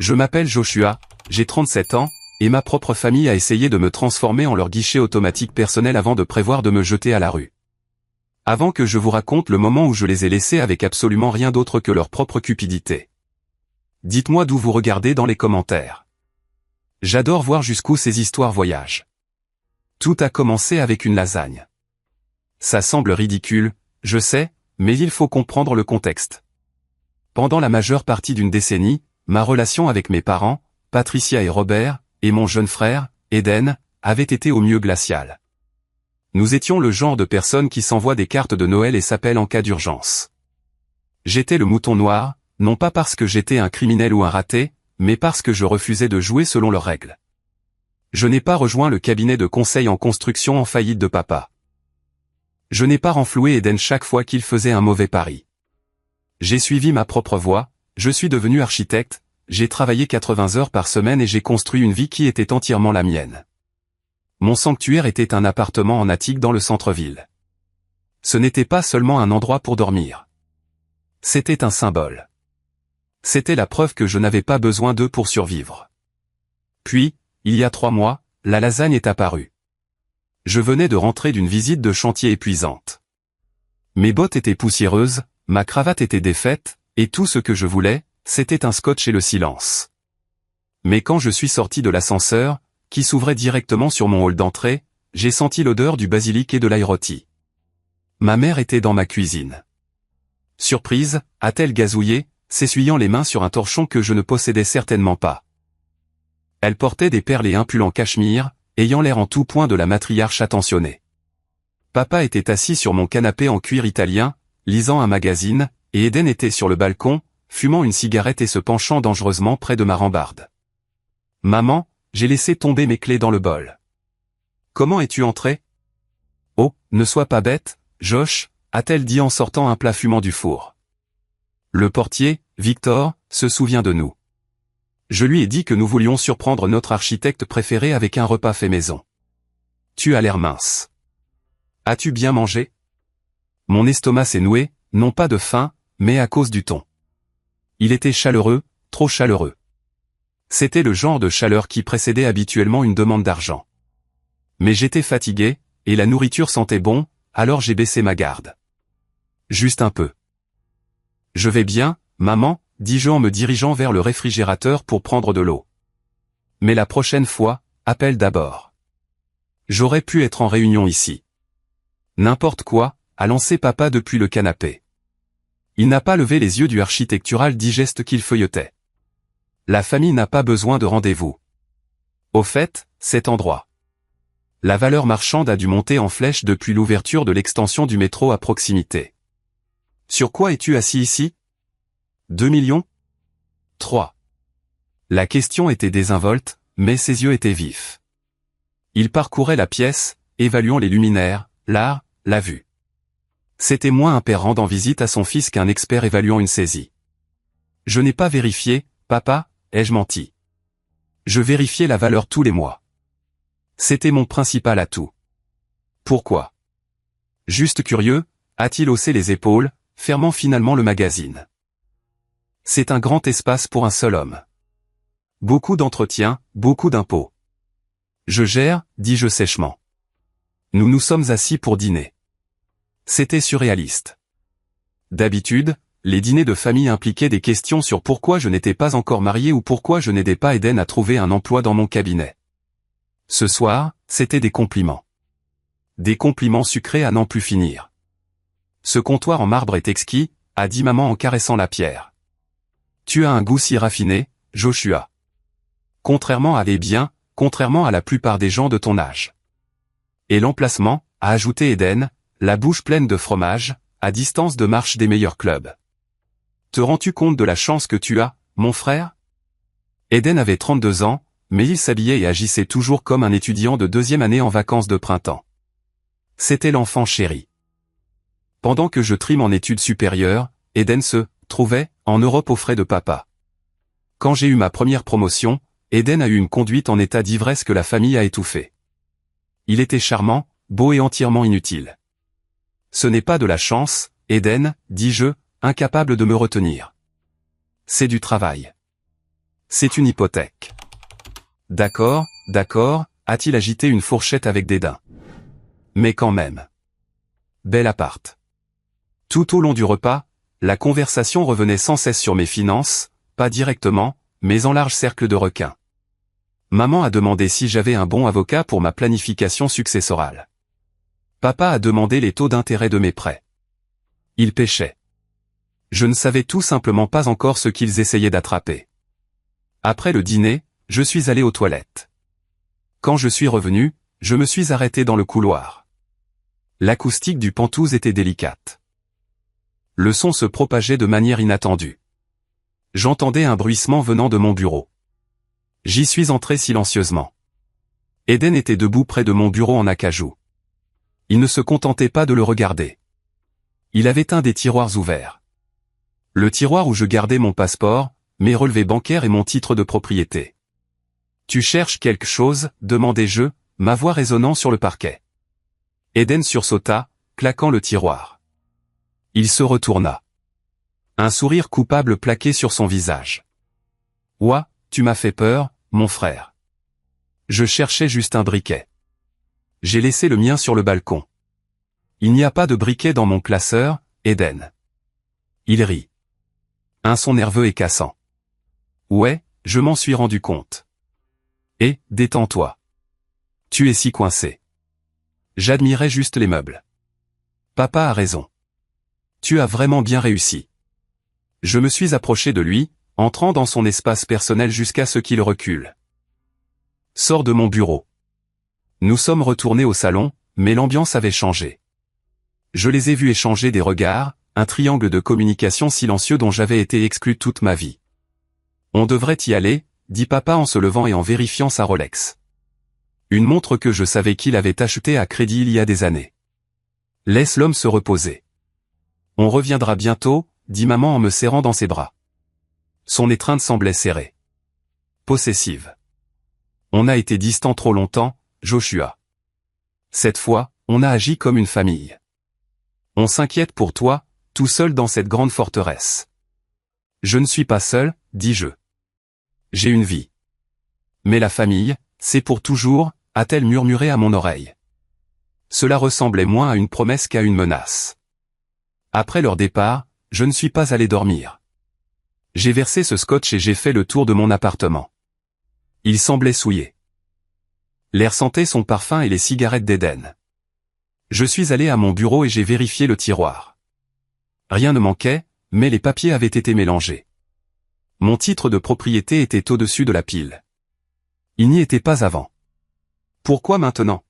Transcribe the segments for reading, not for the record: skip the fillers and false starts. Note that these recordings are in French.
Je m'appelle Joshua, j'ai 37 ans, et ma propre famille a essayé de me transformer en leur guichet automatique personnel avant de prévoir de me jeter à la rue. Avant que je vous raconte le moment où je les ai laissés avec absolument rien d'autre que leur propre cupidité. Dites-moi d'où vous regardez dans les commentaires. J'adore voir jusqu'où ces histoires voyagent. Tout a commencé avec une lasagne. Ça semble ridicule, je sais, mais il faut comprendre le contexte. Pendant la majeure partie d'une décennie, ma relation avec mes parents, Patricia et Robert, et mon jeune frère, Eden, avait été au mieux glaciale. Nous étions le genre de personnes qui s'envoient des cartes de Noël et s'appellent en cas d'urgence. J'étais le mouton noir, non pas parce que j'étais un criminel ou un raté, mais parce que je refusais de jouer selon leurs règles. Je n'ai pas rejoint le cabinet de conseil en construction en faillite de papa. Je n'ai pas renfloué Eden chaque fois qu'il faisait un mauvais pari. J'ai suivi ma propre voie, je suis devenu architecte, j'ai travaillé 80 heures par semaine et j'ai construit une vie qui était entièrement la mienne. Mon sanctuaire était un appartement en attique dans le centre-ville. Ce n'était pas seulement un endroit pour dormir. C'était un symbole. C'était la preuve que je n'avais pas besoin d'eux pour survivre. Puis, il y a 3 mois, la lasagne est apparue. Je venais de rentrer d'une visite de chantier épuisante. Mes bottes étaient poussiéreuses, ma cravate était défaite, et tout ce que je voulais, c'était un scotch et le silence. Mais quand je suis sorti de l'ascenseur, qui s'ouvrait directement sur mon hall d'entrée, j'ai senti l'odeur du basilic et de l'ail rôti. Ma mère était dans ma cuisine. Surprise, a-t-elle gazouillé, s'essuyant les mains sur un torchon que je ne possédais certainement pas. Elle portait des perles et un pull en cachemire, ayant l'air en tout point de la matriarche attentionnée. Papa était assis sur mon canapé en cuir italien, lisant un magazine, et Eden était sur le balcon, fumant une cigarette et se penchant dangereusement près de ma rambarde. « Maman, j'ai laissé tomber mes clés dans le bol. »« Comment es-tu entré ?»« Oh, ne sois pas bête, Josh, » a-t-elle dit en sortant un plat fumant du four. Le portier, Victor, se souvient de nous. Je lui ai dit que nous voulions surprendre notre architecte préféré avec un repas fait maison. Tu as l'air mince. As-tu bien mangé? Mon estomac s'est noué, non pas de faim, mais à cause du ton. Il était chaleureux, trop chaleureux. C'était le genre de chaleur qui précédait habituellement une demande d'argent. Mais j'étais fatigué, et la nourriture sentait bon, alors j'ai baissé ma garde. Juste un peu. Je vais bien, maman, dis-je en me dirigeant vers le réfrigérateur pour prendre de l'eau. Mais la prochaine fois, appelle d'abord. J'aurais pu être en réunion ici. N'importe quoi, a lancé papa depuis le canapé. Il n'a pas levé les yeux du architectural digeste qu'il feuilletait. La famille n'a pas besoin de rendez-vous. Au fait, cet endroit. La valeur marchande a dû monter en flèche depuis l'ouverture de l'extension du métro à proximité. Sur quoi es-tu assis ici? 2 millions? 3. La question était désinvolte, mais ses yeux étaient vifs. Il parcourait la pièce, évaluant les luminaires, l'art, la vue. C'était moins un père rendant visite à son fils qu'un expert évaluant une saisie. Je n'ai pas vérifié, papa, ai-je menti. Je vérifiais la valeur tous les mois. C'était mon principal atout. Pourquoi? Juste curieux, a-t-il haussé les épaules, fermant finalement le magazine. C'est un grand espace pour un seul homme. Beaucoup d'entretien, beaucoup d'impôts. Je gère, dis-je sèchement. Nous nous sommes assis pour dîner. C'était surréaliste. D'habitude, les dîners de famille impliquaient des questions sur pourquoi je n'étais pas encore marié ou pourquoi je n'aidais pas Eden à trouver un emploi dans mon cabinet. Ce soir, c'était des compliments. Des compliments sucrés à n'en plus finir. Ce comptoir en marbre est exquis, a dit maman en caressant la pierre. Tu as un goût si raffiné, Joshua. Contrairement à contrairement à la plupart des gens de ton âge. Et l'emplacement, a ajouté Eden, la bouche pleine de fromage, à distance de marche des meilleurs clubs. Te rends-tu compte de la chance que tu as, mon frère? Eden avait 32 ans, mais il s'habillait et agissait toujours comme un étudiant de 2e année en vacances de printemps. C'était l'enfant chéri. Pendant que je trime en études supérieures, Eden se trouvait en Europe aux frais de papa. Quand j'ai eu ma première promotion, Eden a eu une conduite en état d'ivresse que la famille a étouffée. Il était charmant, beau et entièrement inutile. Ce n'est pas de la chance, Eden, dis-je, incapable de me retenir. C'est du travail. C'est une hypothèque. D'accord, d'accord, a-t-il agité une fourchette avec dédain. Mais quand même. Bel appart. Tout au long du repas, la conversation revenait sans cesse sur mes finances, pas directement, mais en large cercle de requins. Maman a demandé si j'avais un bon avocat pour ma planification successorale. Papa a demandé les taux d'intérêt de mes prêts. Ils pêchaient. Je ne savais tout simplement pas encore ce qu'ils essayaient d'attraper. Après le dîner, je suis allé aux toilettes. Quand je suis revenu, je me suis arrêté dans le couloir. L'acoustique du Penthouse était délicate. Le son se propageait de manière inattendue. J'entendais un bruissement venant de mon bureau. J'y suis entré silencieusement. Eden était debout près de mon bureau en acajou. Il ne se contentait pas de le regarder. Il avait un des tiroirs ouverts. Le tiroir où je gardais mon passeport, mes relevés bancaires et mon titre de propriété. « Tu cherches quelque chose ?» demandai-je, ma voix résonnant sur le parquet. Eden sursauta, claquant le tiroir. Il se retourna. Un sourire coupable plaqué sur son visage. « Ouah, tu m'as fait peur, mon frère. Je cherchais juste un briquet. J'ai laissé le mien sur le balcon. Il n'y a pas de briquet dans mon classeur, Eden. » Il rit. Un son nerveux et cassant. Ouais, je m'en suis rendu compte. Et, détends-toi. Tu es si coincé. J'admirais juste les meubles. Papa a raison. Tu as vraiment bien réussi. Je me suis approché de lui, entrant dans son espace personnel jusqu'à ce qu'il recule. Sors de mon bureau. Nous sommes retournés au salon, mais l'ambiance avait changé. Je les ai vus échanger des regards, un triangle de communication silencieux dont j'avais été exclu toute ma vie. On devrait y aller, dit papa en se levant et en vérifiant sa Rolex. Une montre que je savais qu'il avait achetée à crédit il y a des années. Laisse l'homme se reposer. On reviendra bientôt, dit maman en me serrant dans ses bras. Son étreinte semblait serrée. Possessive. On a été distants trop longtemps, Joshua. Cette fois, on a agi comme une famille. On s'inquiète pour toi, tout seul dans cette grande forteresse. Je ne suis pas seul, dis-je. J'ai une vie. Mais la famille, c'est pour toujours, a-t-elle murmuré à mon oreille. Cela ressemblait moins à une promesse qu'à une menace. Après leur départ, je ne suis pas allé dormir. J'ai versé ce scotch et j'ai fait le tour de mon appartement. Il semblait souillé. L'air sentait son parfum et les cigarettes d'Eden. Je suis allé à mon bureau et j'ai vérifié le tiroir. Rien ne manquait, mais les papiers avaient été mélangés. Mon titre de propriété était au-dessus de la pile. Il n'y était pas avant. Pourquoi maintenant?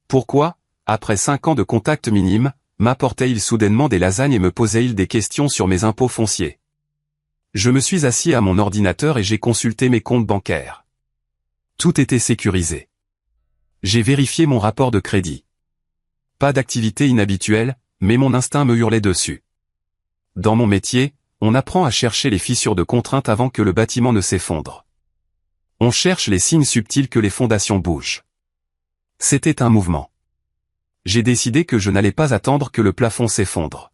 Pourquoi, après 5 ans de contact minime, m'apportait-il soudainement des lasagnes et me posait-il des questions sur mes impôts fonciers? Je me suis assis à mon ordinateur et j'ai consulté mes comptes bancaires. Tout était sécurisé. J'ai vérifié mon rapport de crédit. Pas d'activité inhabituelle, mais mon instinct me hurlait dessus. Dans mon métier, on apprend à chercher les fissures de contrainte avant que le bâtiment ne s'effondre. On cherche les signes subtils que les fondations bougent. C'était un mouvement. J'ai décidé que je n'allais pas attendre que le plafond s'effondre.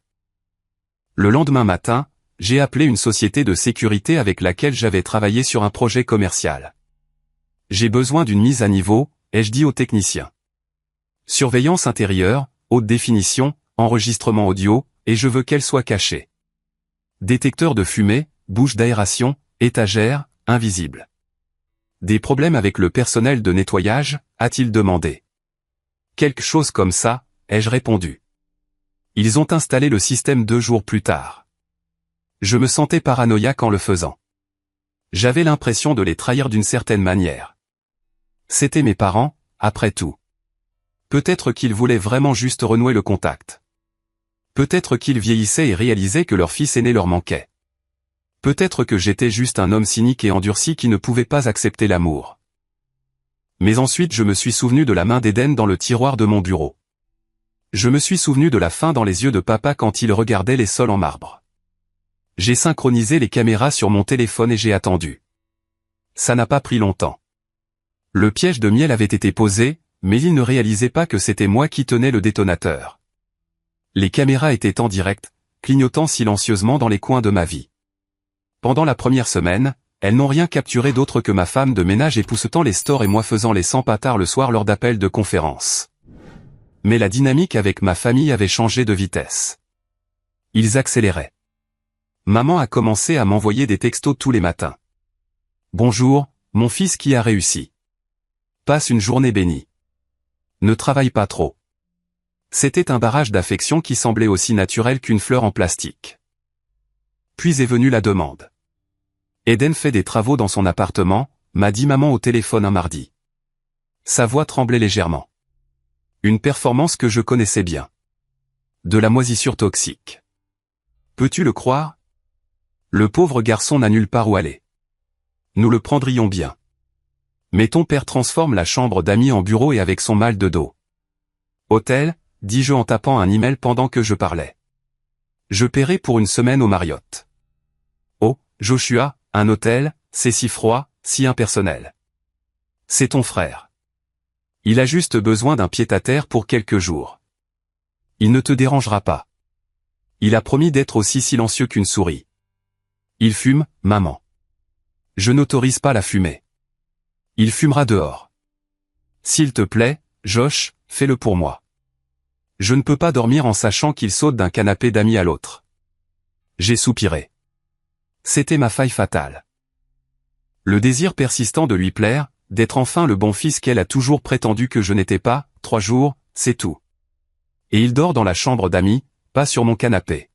Le lendemain matin, j'ai appelé une société de sécurité avec laquelle j'avais travaillé sur un projet commercial. J'ai besoin d'une mise à niveau, ai-je dit au technicien. Surveillance intérieure, haute définition, enregistrement audio, et je veux qu'elle soit cachée. Détecteur de fumée, bouche d'aération, étagère, invisible. Des problèmes avec le personnel de nettoyage, a-t-il demandé. Quelque chose comme ça, ai-je répondu. Ils ont installé le système 2 jours plus tard. Je me sentais paranoïaque en le faisant. J'avais l'impression de les trahir d'une certaine manière. C'étaient mes parents, après tout. Peut-être qu'ils voulaient vraiment juste renouer le contact. Peut-être qu'ils vieillissaient et réalisaient que leur fils aîné leur manquait. Peut-être que j'étais juste un homme cynique et endurci qui ne pouvait pas accepter l'amour. Mais ensuite je me suis souvenu de la main d'Eden dans le tiroir de mon bureau. Je me suis souvenu de la faim dans les yeux de papa quand il regardait les sols en marbre. J'ai synchronisé les caméras sur mon téléphone et j'ai attendu. Ça n'a pas pris longtemps. Le piège de miel avait été posé, mais il ne réalisait pas que c'était moi qui tenais le détonateur. Les caméras étaient en direct, clignotant silencieusement dans les coins de ma vie. Pendant la première semaine, elles n'ont rien capturé d'autre que ma femme de ménage époussetant les stores et moi faisant les 100 patards le soir lors d'appels de conférence. Mais la dynamique avec ma famille avait changé de vitesse. Ils accéléraient. Maman a commencé à m'envoyer des textos tous les matins. Bonjour, mon fils qui a réussi. Passe une journée bénie. Ne travaille pas trop. C'était un barrage d'affection qui semblait aussi naturel qu'une fleur en plastique. Puis est venue la demande. Eden fait des travaux dans son appartement, m'a dit maman au téléphone un mardi. Sa voix tremblait légèrement. Une performance que je connaissais bien. De la moisissure toxique. Peux-tu le croire? Le pauvre garçon n'a nulle part où aller. Nous le prendrions bien. Mais ton père transforme la chambre d'amis en bureau et avec son mal de dos. Hôtel, dis-je en tapant un email pendant que je parlais. Je paierai pour une semaine au Marriott. Oh, Joshua, un hôtel, c'est si froid, si impersonnel. C'est ton frère. Il a juste besoin d'un pied-à-terre pour quelques jours. Il ne te dérangera pas. Il a promis d'être aussi silencieux qu'une souris. Il fume, maman. Je n'autorise pas la fumée. Il fumera dehors. S'il te plaît, Josh, fais-le pour moi. Je ne peux pas dormir en sachant qu'il saute d'un canapé d'amis à l'autre. J'ai soupiré. C'était ma faille fatale. Le désir persistant de lui plaire, d'être enfin le bon fils qu'elle a toujours prétendu que je n'étais pas, 3 jours, c'est tout. Et il dort dans la chambre d'amis, pas sur mon canapé.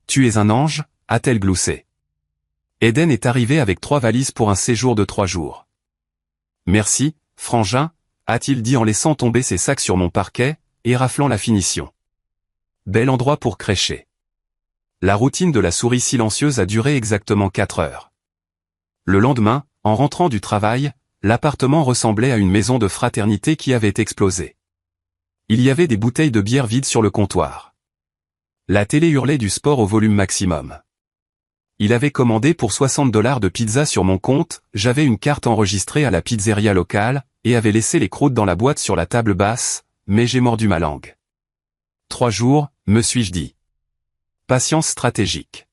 Tu es un ange, a-t-elle gloussé. Eden est arrivé avec 3 valises pour un séjour de 3 jours. Merci, frangin, a-t-il dit en laissant tomber ses sacs sur mon parquet, et raflant la finition. Bel endroit pour crècher. La routine de la souris silencieuse a duré exactement 4 heures. Le lendemain, en rentrant du travail, l'appartement ressemblait à une maison de fraternité qui avait explosé. Il y avait des bouteilles de bière vides sur le comptoir. La télé hurlait du sport au volume maximum. Il avait commandé pour $60 de pizza sur mon compte, j'avais une carte enregistrée à la pizzeria locale, et avait laissé les croûtes dans la boîte sur la table basse, mais j'ai mordu ma langue. 3 jours, me suis-je dit. Patience stratégique.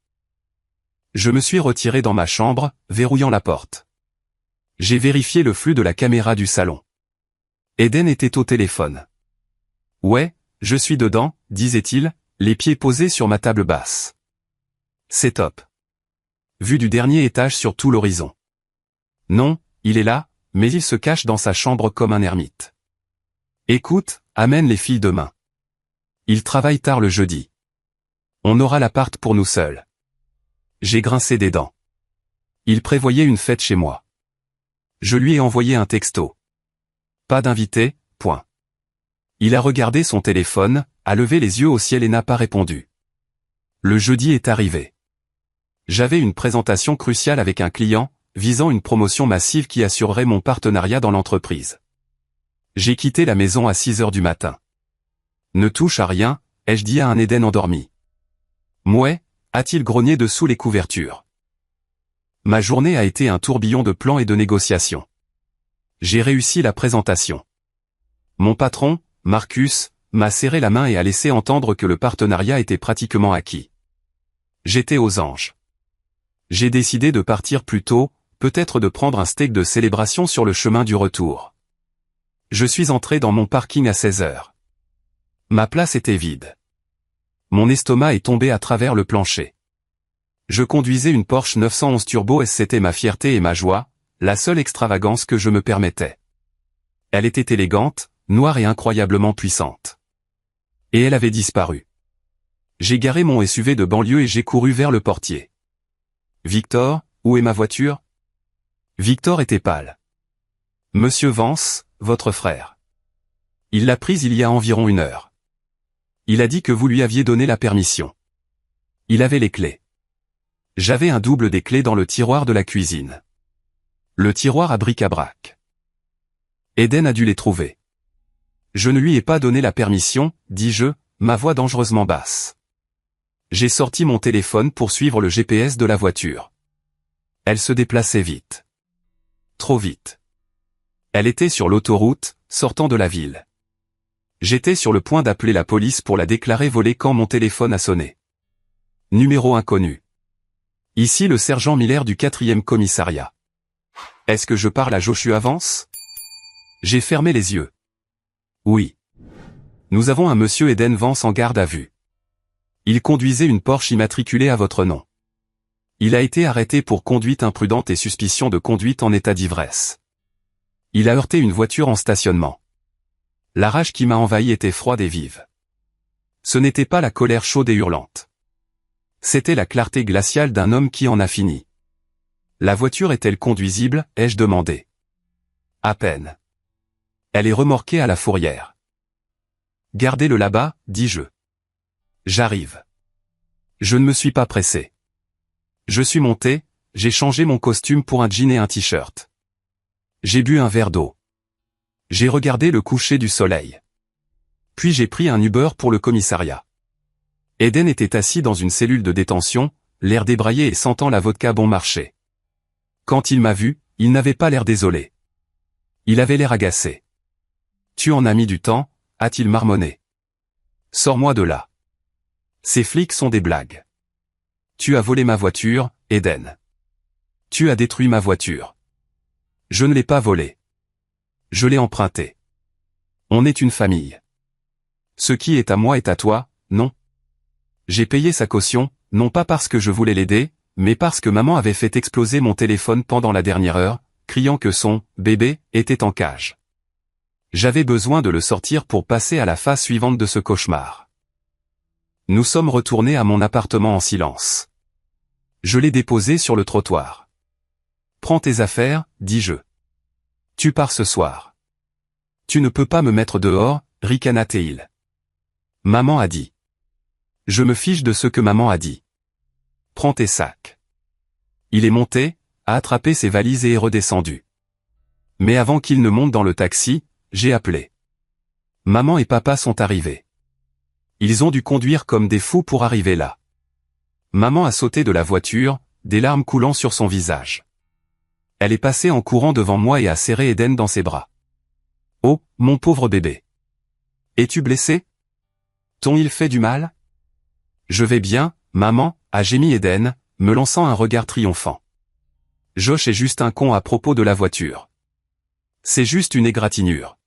Je me suis retiré dans ma chambre, verrouillant la porte. J'ai vérifié le flux de la caméra du salon. Eden était au téléphone. Ouais, je suis dedans, disait-il, les pieds posés sur ma table basse. C'est top. Vue du dernier étage sur tout l'horizon. Non, il est là, mais il se cache dans sa chambre comme un ermite. Écoute, amène les filles demain. Il travaille tard le jeudi. On aura l'appart pour nous seuls. J'ai grincé des dents. Il prévoyait une fête chez moi. Je lui ai envoyé un texto. Pas d'invité, point. Il a regardé son téléphone, a levé les yeux au ciel et n'a pas répondu. Le jeudi est arrivé. J'avais une présentation cruciale avec un client, visant une promotion massive qui assurerait mon partenariat dans l'entreprise. J'ai quitté la maison à 6 heures du matin. Ne touche à rien, ai-je dit à un Eden endormi. Mouais, a-t-il grogné dessous les couvertures. Ma journée a été un tourbillon de plans et de négociations. J'ai réussi la présentation. Mon patron, Marcus, m'a serré la main et a laissé entendre que le partenariat était pratiquement acquis. J'étais aux anges. J'ai décidé de partir plus tôt, peut-être de prendre un steak de célébration sur le chemin du retour. Je suis entré dans mon parking à 16 heures. Ma place était vide. Mon estomac est tombé à travers le plancher. Je conduisais une Porsche 911 Turbo et c'était ma fierté et ma joie, la seule extravagance que je me permettais. Elle était élégante, noire et incroyablement puissante. Et elle avait disparu. J'ai garé mon SUV de banlieue et j'ai couru vers le portier. Victor, où est ma voiture? Victor était pâle. Monsieur Vance, votre frère. Il l'a prise il y a environ 1 heure. Il a dit que vous lui aviez donné la permission. Il avait les clés. J'avais un double des clés dans le tiroir de la cuisine. Le tiroir à bric-à-brac. Eden a dû les trouver. Je ne lui ai pas donné la permission, dis-je, ma voix dangereusement basse. J'ai sorti mon téléphone pour suivre le GPS de la voiture. Elle se déplaçait vite. Trop vite. Elle était sur l'autoroute, sortant de la ville. J'étais sur le point d'appeler la police pour la déclarer volée quand mon téléphone a sonné. Numéro inconnu. Ici le sergent Miller du 4e commissariat. Est-ce que je parle à Joshua Vance? J'ai fermé les yeux. Oui. Nous avons un monsieur Eden Vance en garde à vue. Il conduisait une Porsche immatriculée à votre nom. Il a été arrêté pour conduite imprudente et suspicion de conduite en état d'ivresse. Il a heurté une voiture en stationnement. La rage qui m'a envahi était froide et vive. Ce n'était pas la colère chaude et hurlante. C'était la clarté glaciale d'un homme qui en a fini. La voiture est-elle conduisible, ai-je demandé. À peine. Elle est remorquée à la fourrière. Gardez-le là-bas, dis-je. J'arrive. Je ne me suis pas pressé. Je suis monté, j'ai changé mon costume pour un jean et un t-shirt. J'ai bu un verre d'eau. J'ai regardé le coucher du soleil. Puis j'ai pris un Uber pour le commissariat. Eden était assis dans une cellule de détention, l'air débraillé et sentant la vodka bon marché. Quand il m'a vu, il n'avait pas l'air désolé. Il avait l'air agacé. « Tu en as mis du temps » a-t-il marmonné. « Sors-moi de là. Ces flics sont des blagues. Tu as volé ma voiture, Eden. Tu as détruit ma voiture. Je ne l'ai pas volée. Je l'ai empruntée. On est une famille. Ce qui est à moi est à toi, non? J'ai payé sa caution, non pas parce que je voulais l'aider, mais parce que maman avait fait exploser mon téléphone pendant la dernière heure, criant que son « bébé » était en cage. J'avais besoin de le sortir pour passer à la phase suivante de ce cauchemar. Nous sommes retournés à mon appartement en silence. Je l'ai déposé sur le trottoir. « Prends tes affaires, dis-je. Tu pars ce soir. Tu ne peux pas me mettre dehors, ricana-t-il. Maman a dit. Je me fiche de ce que maman a dit. Prends tes sacs. Il est monté, a attrapé ses valises et est redescendu. Mais avant qu'il ne monte dans le taxi, j'ai appelé. Maman et papa sont arrivés. Ils ont dû conduire comme des fous pour arriver là. Maman a sauté de la voiture, des larmes coulant sur son visage. Elle est passée en courant devant moi et a serré Eden dans ses bras. Oh, mon pauvre bébé. Es-tu blessé? T'ont-ils fait du mal? Je vais bien, maman, a gémi Eden, me lançant un regard triomphant. Josh est juste un con à propos de la voiture. C'est juste une égratignure.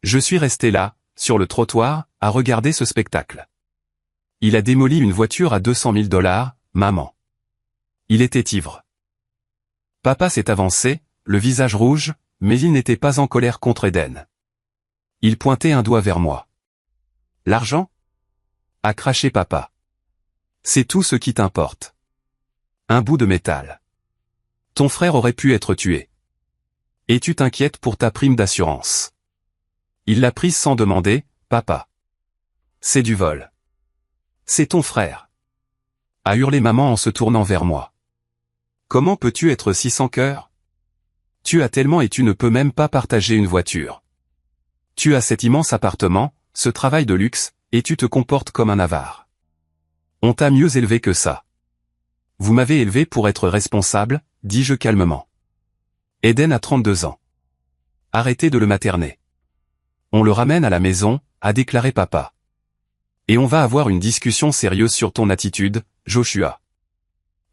Je suis resté là, sur le trottoir, à regarder ce spectacle. Il a démoli une voiture à $200 000, maman. Il était ivre. Papa s'est avancé, le visage rouge, mais il n'était pas en colère contre Eden. Il pointait un doigt vers moi. L'argent? A craché papa. C'est tout ce qui t'importe. Un bout de métal. Ton frère aurait pu être tué. Et tu t'inquiètes pour ta prime d'assurance. Il l'a prise sans demander, papa. C'est du vol. C'est ton frère. A hurlé maman en se tournant vers moi. Comment peux-tu être si sans cœur? Tu as tellement et tu ne peux même pas partager une voiture. Tu as cet immense appartement, ce travail de luxe, et tu te comportes comme un avare. On t'a mieux élevé que ça. Vous m'avez élevé pour être responsable, dis-je calmement. Eden a 32 ans. Arrêtez de le materner. On le ramène à la maison, a déclaré papa. Et on va avoir une discussion sérieuse sur ton attitude, Joshua.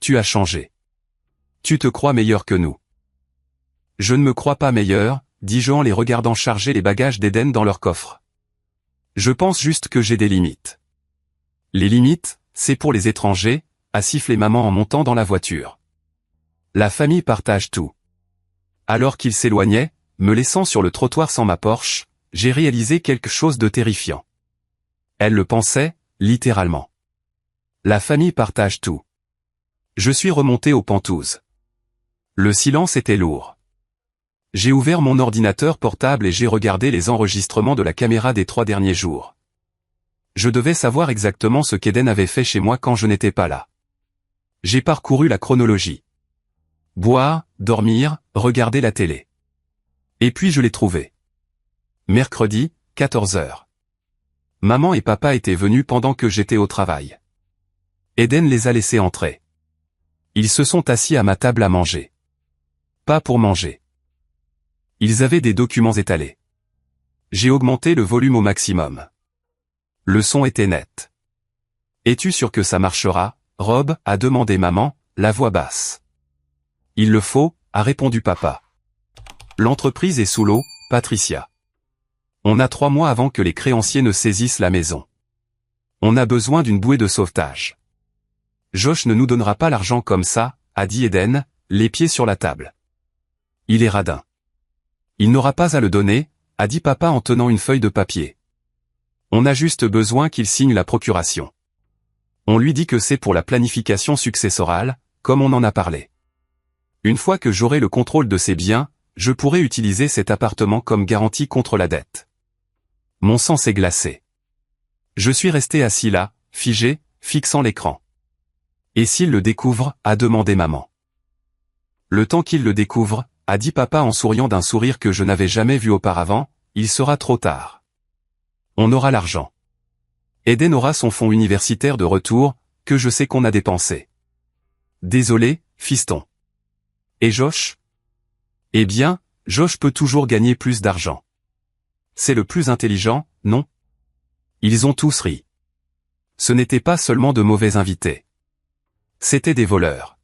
Tu as changé. Tu te crois meilleur que nous. Je ne me crois pas meilleur, dis-je en les regardant charger les bagages d'Eden dans leur coffre. Je pense juste que j'ai des limites. Les limites, c'est pour les étrangers, a sifflé maman en montant dans la voiture. La famille partage tout. Alors qu'il s'éloignait, me laissant sur le trottoir sans ma Porsche, j'ai réalisé quelque chose de terrifiant. Elle le pensait, littéralement. La famille partage tout. Je suis remonté aux pentouses. Le silence était lourd. J'ai ouvert mon ordinateur portable et j'ai regardé les enregistrements de la caméra des 3 derniers jours. Je devais savoir exactement ce qu'Eden avait fait chez moi quand je n'étais pas là. J'ai parcouru la chronologie. Boire, dormir, regarder la télé. Et puis je l'ai trouvé. Mercredi, 14 h. Maman et papa étaient venus pendant que j'étais au travail. Eden les a laissés entrer. Ils se sont assis à ma table à manger. Pas pour manger. Ils avaient des documents étalés. J'ai augmenté le volume au maximum. Le son était net. Es-tu sûr que ça marchera, Rob, a demandé maman, la voix basse. Il le faut, a répondu papa. L'entreprise est sous l'eau, Patricia. On a 3 mois avant que les créanciers ne saisissent la maison. On a besoin d'une bouée de sauvetage. Josh ne nous donnera pas l'argent comme ça, a dit Eden, les pieds sur la table. Il est radin. Il n'aura pas à le donner, a dit papa en tenant une feuille de papier. On a juste besoin qu'il signe la procuration. On lui dit que c'est pour la planification successorale, comme on en a parlé. Une fois que j'aurai le contrôle de ses biens, je pourrai utiliser cet appartement comme garantie contre la dette. Mon sang s'est glacé. Je suis resté assis là, figé, fixant l'écran. Et s'il le découvre, a demandé maman. Le temps qu'il le découvre, a dit papa en souriant d'un sourire que je n'avais jamais vu auparavant, il sera trop tard. On aura l'argent. Eden aura son fonds universitaire de retour, que je sais qu'on a dépensé. Désolé, fiston. Et Josh? Eh bien, Josh peut toujours gagner plus d'argent. C'est le plus intelligent, non? Ils ont tous ri. Ce n'étaient pas seulement de mauvais invités. C'étaient des voleurs.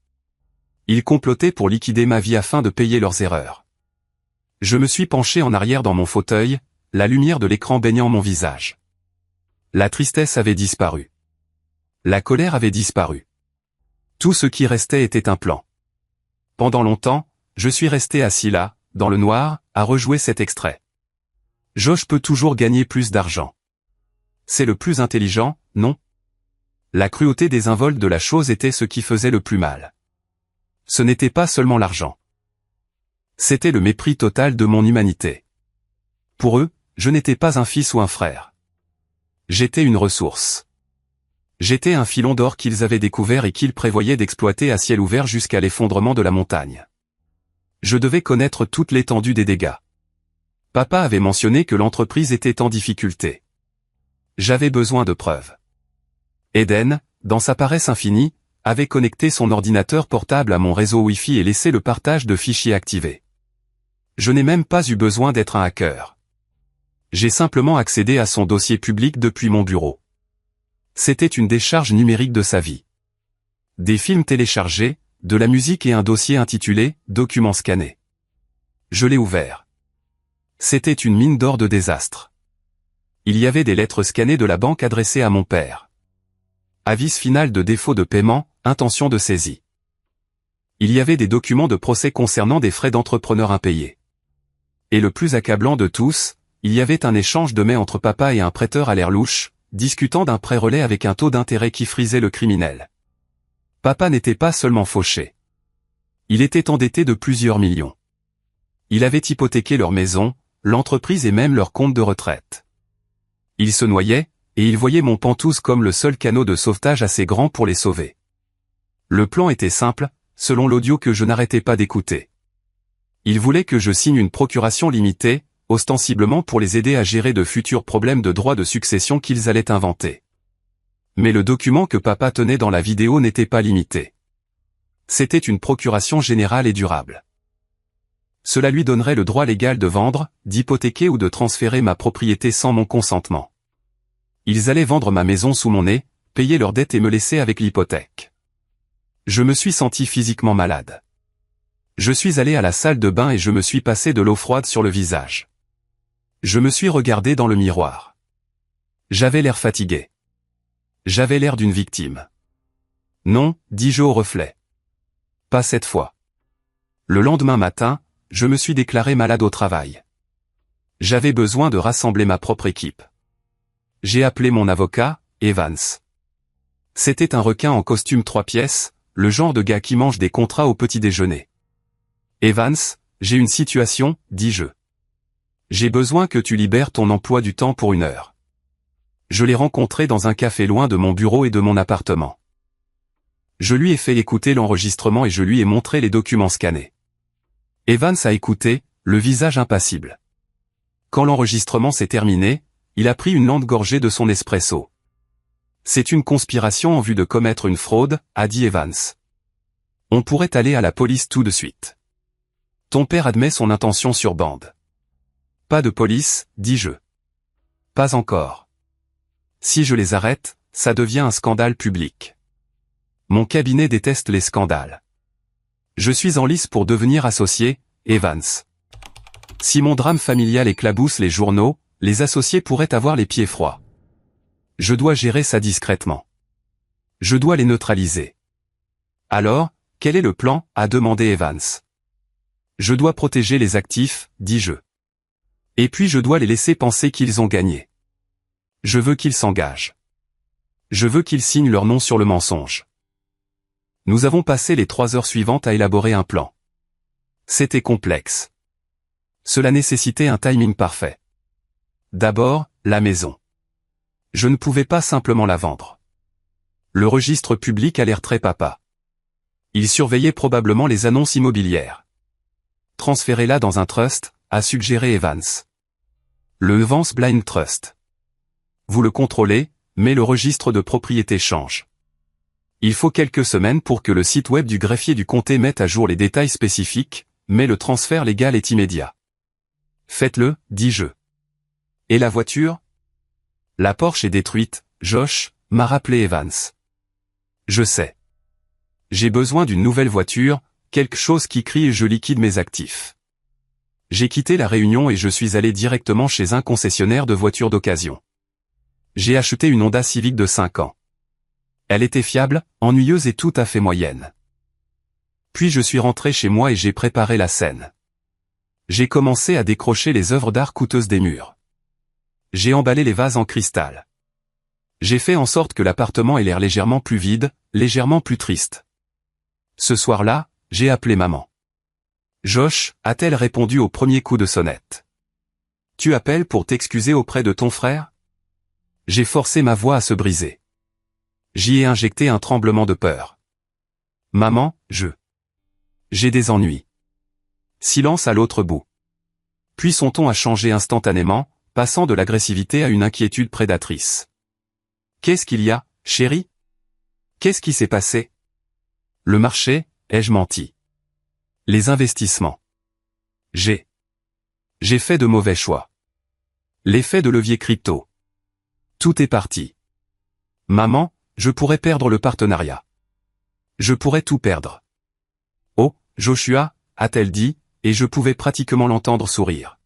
Ils complotaient pour liquider ma vie afin de payer leurs erreurs. Je me suis penché en arrière dans mon fauteuil, la lumière de l'écran baignant mon visage. La tristesse avait disparu. La colère avait disparu. Tout ce qui restait était un plan. Pendant longtemps, je suis resté assis là, dans le noir, à rejouer cet extrait. Josh peut toujours gagner plus d'argent. C'est le plus intelligent, non? La cruauté désinvolte de la chose était ce qui faisait le plus mal. Ce n'était pas seulement l'argent. C'était le mépris total de mon humanité. Pour eux, je n'étais pas un fils ou un frère. J'étais une ressource. J'étais un filon d'or qu'ils avaient découvert et qu'ils prévoyaient d'exploiter à ciel ouvert jusqu'à l'effondrement de la montagne. Je devais connaître toute l'étendue des dégâts. Papa avait mentionné que l'entreprise était en difficulté. J'avais besoin de preuves. Eden, dans sa paresse infinie, avait connecté son ordinateur portable à mon réseau Wi-Fi et laissé le partage de fichiers activé. Je n'ai même pas eu besoin d'être un hacker. J'ai simplement accédé à son dossier public depuis mon bureau. C'était une décharge numérique de sa vie. Des films téléchargés, de la musique et un dossier intitulé « Documents scannés ». Je l'ai ouvert. C'était une mine d'or de désastre. Il y avait des lettres scannées de la banque adressées à mon père. Avis final de défaut de paiement, intention de saisie. Il y avait des documents de procès concernant des frais d'entrepreneur impayés. Et le plus accablant de tous, il y avait un échange de mails entre papa et un prêteur à l'air louche, discutant d'un prêt relais avec un taux d'intérêt qui frisait le criminel. Papa n'était pas seulement fauché. Il était endetté de plusieurs millions. Il avait hypothéqué leur maison, l'entreprise et même leur compte de retraite. Il se noyait, et il voyait mon Pantouse comme le seul canot de sauvetage assez grand pour les sauver. Le plan était simple, selon l'audio que je n'arrêtais pas d'écouter. Il voulait que je signe une procuration limitée, ostensiblement pour les aider à gérer de futurs problèmes de droit de succession qu'ils allaient inventer. Mais le document que papa tenait dans la vidéo n'était pas limité. C'était une procuration générale et durable. Cela lui donnerait le droit légal de vendre, d'hypothéquer ou de transférer ma propriété sans mon consentement. Ils allaient vendre ma maison sous mon nez, payer leurs dettes et me laisser avec l'hypothèque. Je me suis senti physiquement malade. Je suis allé à la salle de bain et je me suis passé de l'eau froide sur le visage. Je me suis regardé dans le miroir. J'avais l'air fatigué. J'avais l'air d'une victime. Non, dis-je au reflet. Pas cette fois. Le lendemain matin, je me suis déclaré malade au travail. J'avais besoin de rassembler ma propre équipe. J'ai appelé mon avocat, Evans. C'était un requin en costume 3 pièces, le genre de gars qui mange des contrats au petit déjeuner. Evans, j'ai une situation, dis-je. J'ai besoin que tu libères ton emploi du temps pour 1 heure. Je l'ai rencontré dans un café loin de mon bureau et de mon appartement. Je lui ai fait écouter l'enregistrement et je lui ai montré les documents scannés. Evans a écouté, le visage impassible. Quand l'enregistrement s'est terminé, il a pris une lente gorgée de son espresso. C'est une conspiration en vue de commettre une fraude, a dit Evans. On pourrait aller à la police tout de suite. Ton père admet son intention sur bande. Pas de police, dis-je. Pas encore. Si je les arrête, ça devient un scandale public. Mon cabinet déteste les scandales. Je suis en lice pour devenir associé, Evans. Si mon drame familial éclabousse les journaux, les associés pourraient avoir les pieds froids. Je dois gérer ça discrètement. Je dois les neutraliser. Alors, quel est le plan, a demandé Evans. Je dois protéger les actifs, dis-je. Et puis je dois les laisser penser qu'ils ont gagné. Je veux qu'ils s'engagent. Je veux qu'ils signent leur nom sur le mensonge. Nous avons passé les 3 heures suivantes à élaborer un plan. C'était complexe. Cela nécessitait un timing parfait. D'abord, la maison. Je ne pouvais pas simplement la vendre. Le registre public alerterait papa. Il surveillait probablement les annonces immobilières. Transférez-la dans un trust, a suggéré Evans. Le Evans Blind Trust. Vous le contrôlez, mais le registre de propriété change. Il faut quelques semaines pour que le site web du greffier du comté mette à jour les détails spécifiques, mais le transfert légal est immédiat. Faites-le, dis-je. Et la voiture? La Porsche est détruite, Josh, m'a rappelé Evans. Je sais. J'ai besoin d'une nouvelle voiture, quelque chose qui crie et je liquide mes actifs. J'ai quitté la Réunion et je suis allé directement chez un concessionnaire de voitures d'occasion. J'ai acheté une Honda Civic de 5 ans. Elle était fiable, ennuyeuse et tout à fait moyenne. Puis je suis rentré chez moi et j'ai préparé la scène. J'ai commencé à décrocher les œuvres d'art coûteuses des murs. J'ai emballé les vases en cristal. J'ai fait en sorte que l'appartement ait l'air légèrement plus vide, légèrement plus triste. Ce soir-là, j'ai appelé maman. Josh, a-t-elle répondu au premier coup de sonnette. Tu appelles pour t'excuser auprès de ton frère? J'ai forcé ma voix à se briser. J'y ai injecté un tremblement de peur. Maman, j'ai des ennuis. Silence à l'autre bout. Puis son ton a changé instantanément, passant de l'agressivité à une inquiétude prédatrice. Qu'est-ce qu'il y a, chérie? Qu'est-ce qui s'est passé? Le marché, ai-je menti? Les investissements. J'ai fait de mauvais choix. L'effet de levier crypto. Tout est parti. Maman, je pourrais perdre le partenariat. Je pourrais tout perdre. Oh, Joshua, a-t-elle dit, et je pouvais pratiquement l'entendre sourire.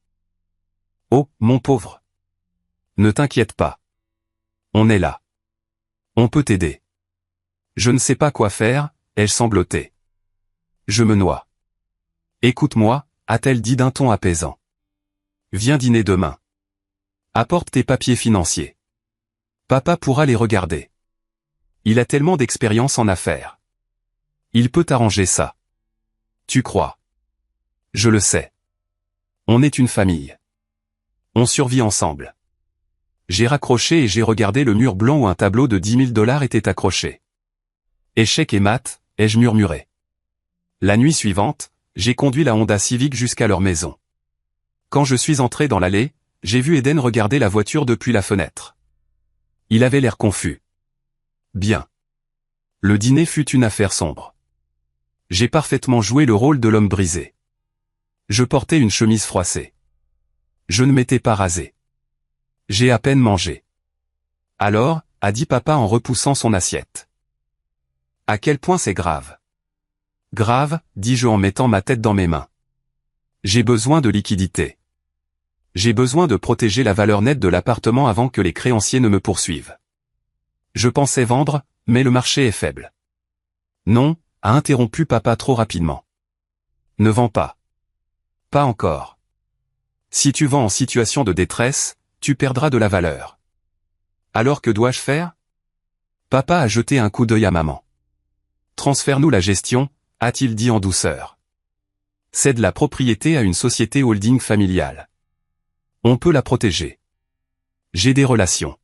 Oh, mon pauvre. Ne t'inquiète pas. On est là. On peut t'aider. Je ne sais pas quoi faire, ai-je sangloté. Je me noie. Écoute-moi, a-t-elle dit d'un ton apaisant. Viens dîner demain. Apporte tes papiers financiers. Papa pourra les regarder. Il a tellement d'expérience en affaires. Il peut arranger ça. Tu crois? Je le sais. On est une famille. On survit ensemble. J'ai raccroché et j'ai regardé le mur blanc où un tableau de 10 000 $ était accroché. Échec et mat, ai-je murmuré. La nuit suivante, j'ai conduit la Honda Civic jusqu'à leur maison. Quand je suis entré dans l'allée, j'ai vu Eden regarder la voiture depuis la fenêtre. Il avait l'air confus. Bien. Le dîner fut une affaire sombre. J'ai parfaitement joué le rôle de l'homme brisé. Je portais une chemise froissée. Je ne m'étais pas rasé. J'ai à peine mangé. Alors, a dit papa en repoussant son assiette. À quel point c'est grave? Grave, dis-je en mettant ma tête dans mes mains. J'ai besoin de liquidité. J'ai besoin de protéger la valeur nette de l'appartement avant que les créanciers ne me poursuivent. Je pensais vendre, mais le marché est faible. Non, a interrompu papa trop rapidement. Ne vends pas. Pas encore. Si tu vends en situation de détresse, tu perdras de la valeur. Alors que dois-je faire? Papa a jeté un coup d'œil à maman. Transfère-nous la gestion, a-t-il dit en douceur. Cède la propriété à une société holding familiale. On peut la protéger. J'ai des relations.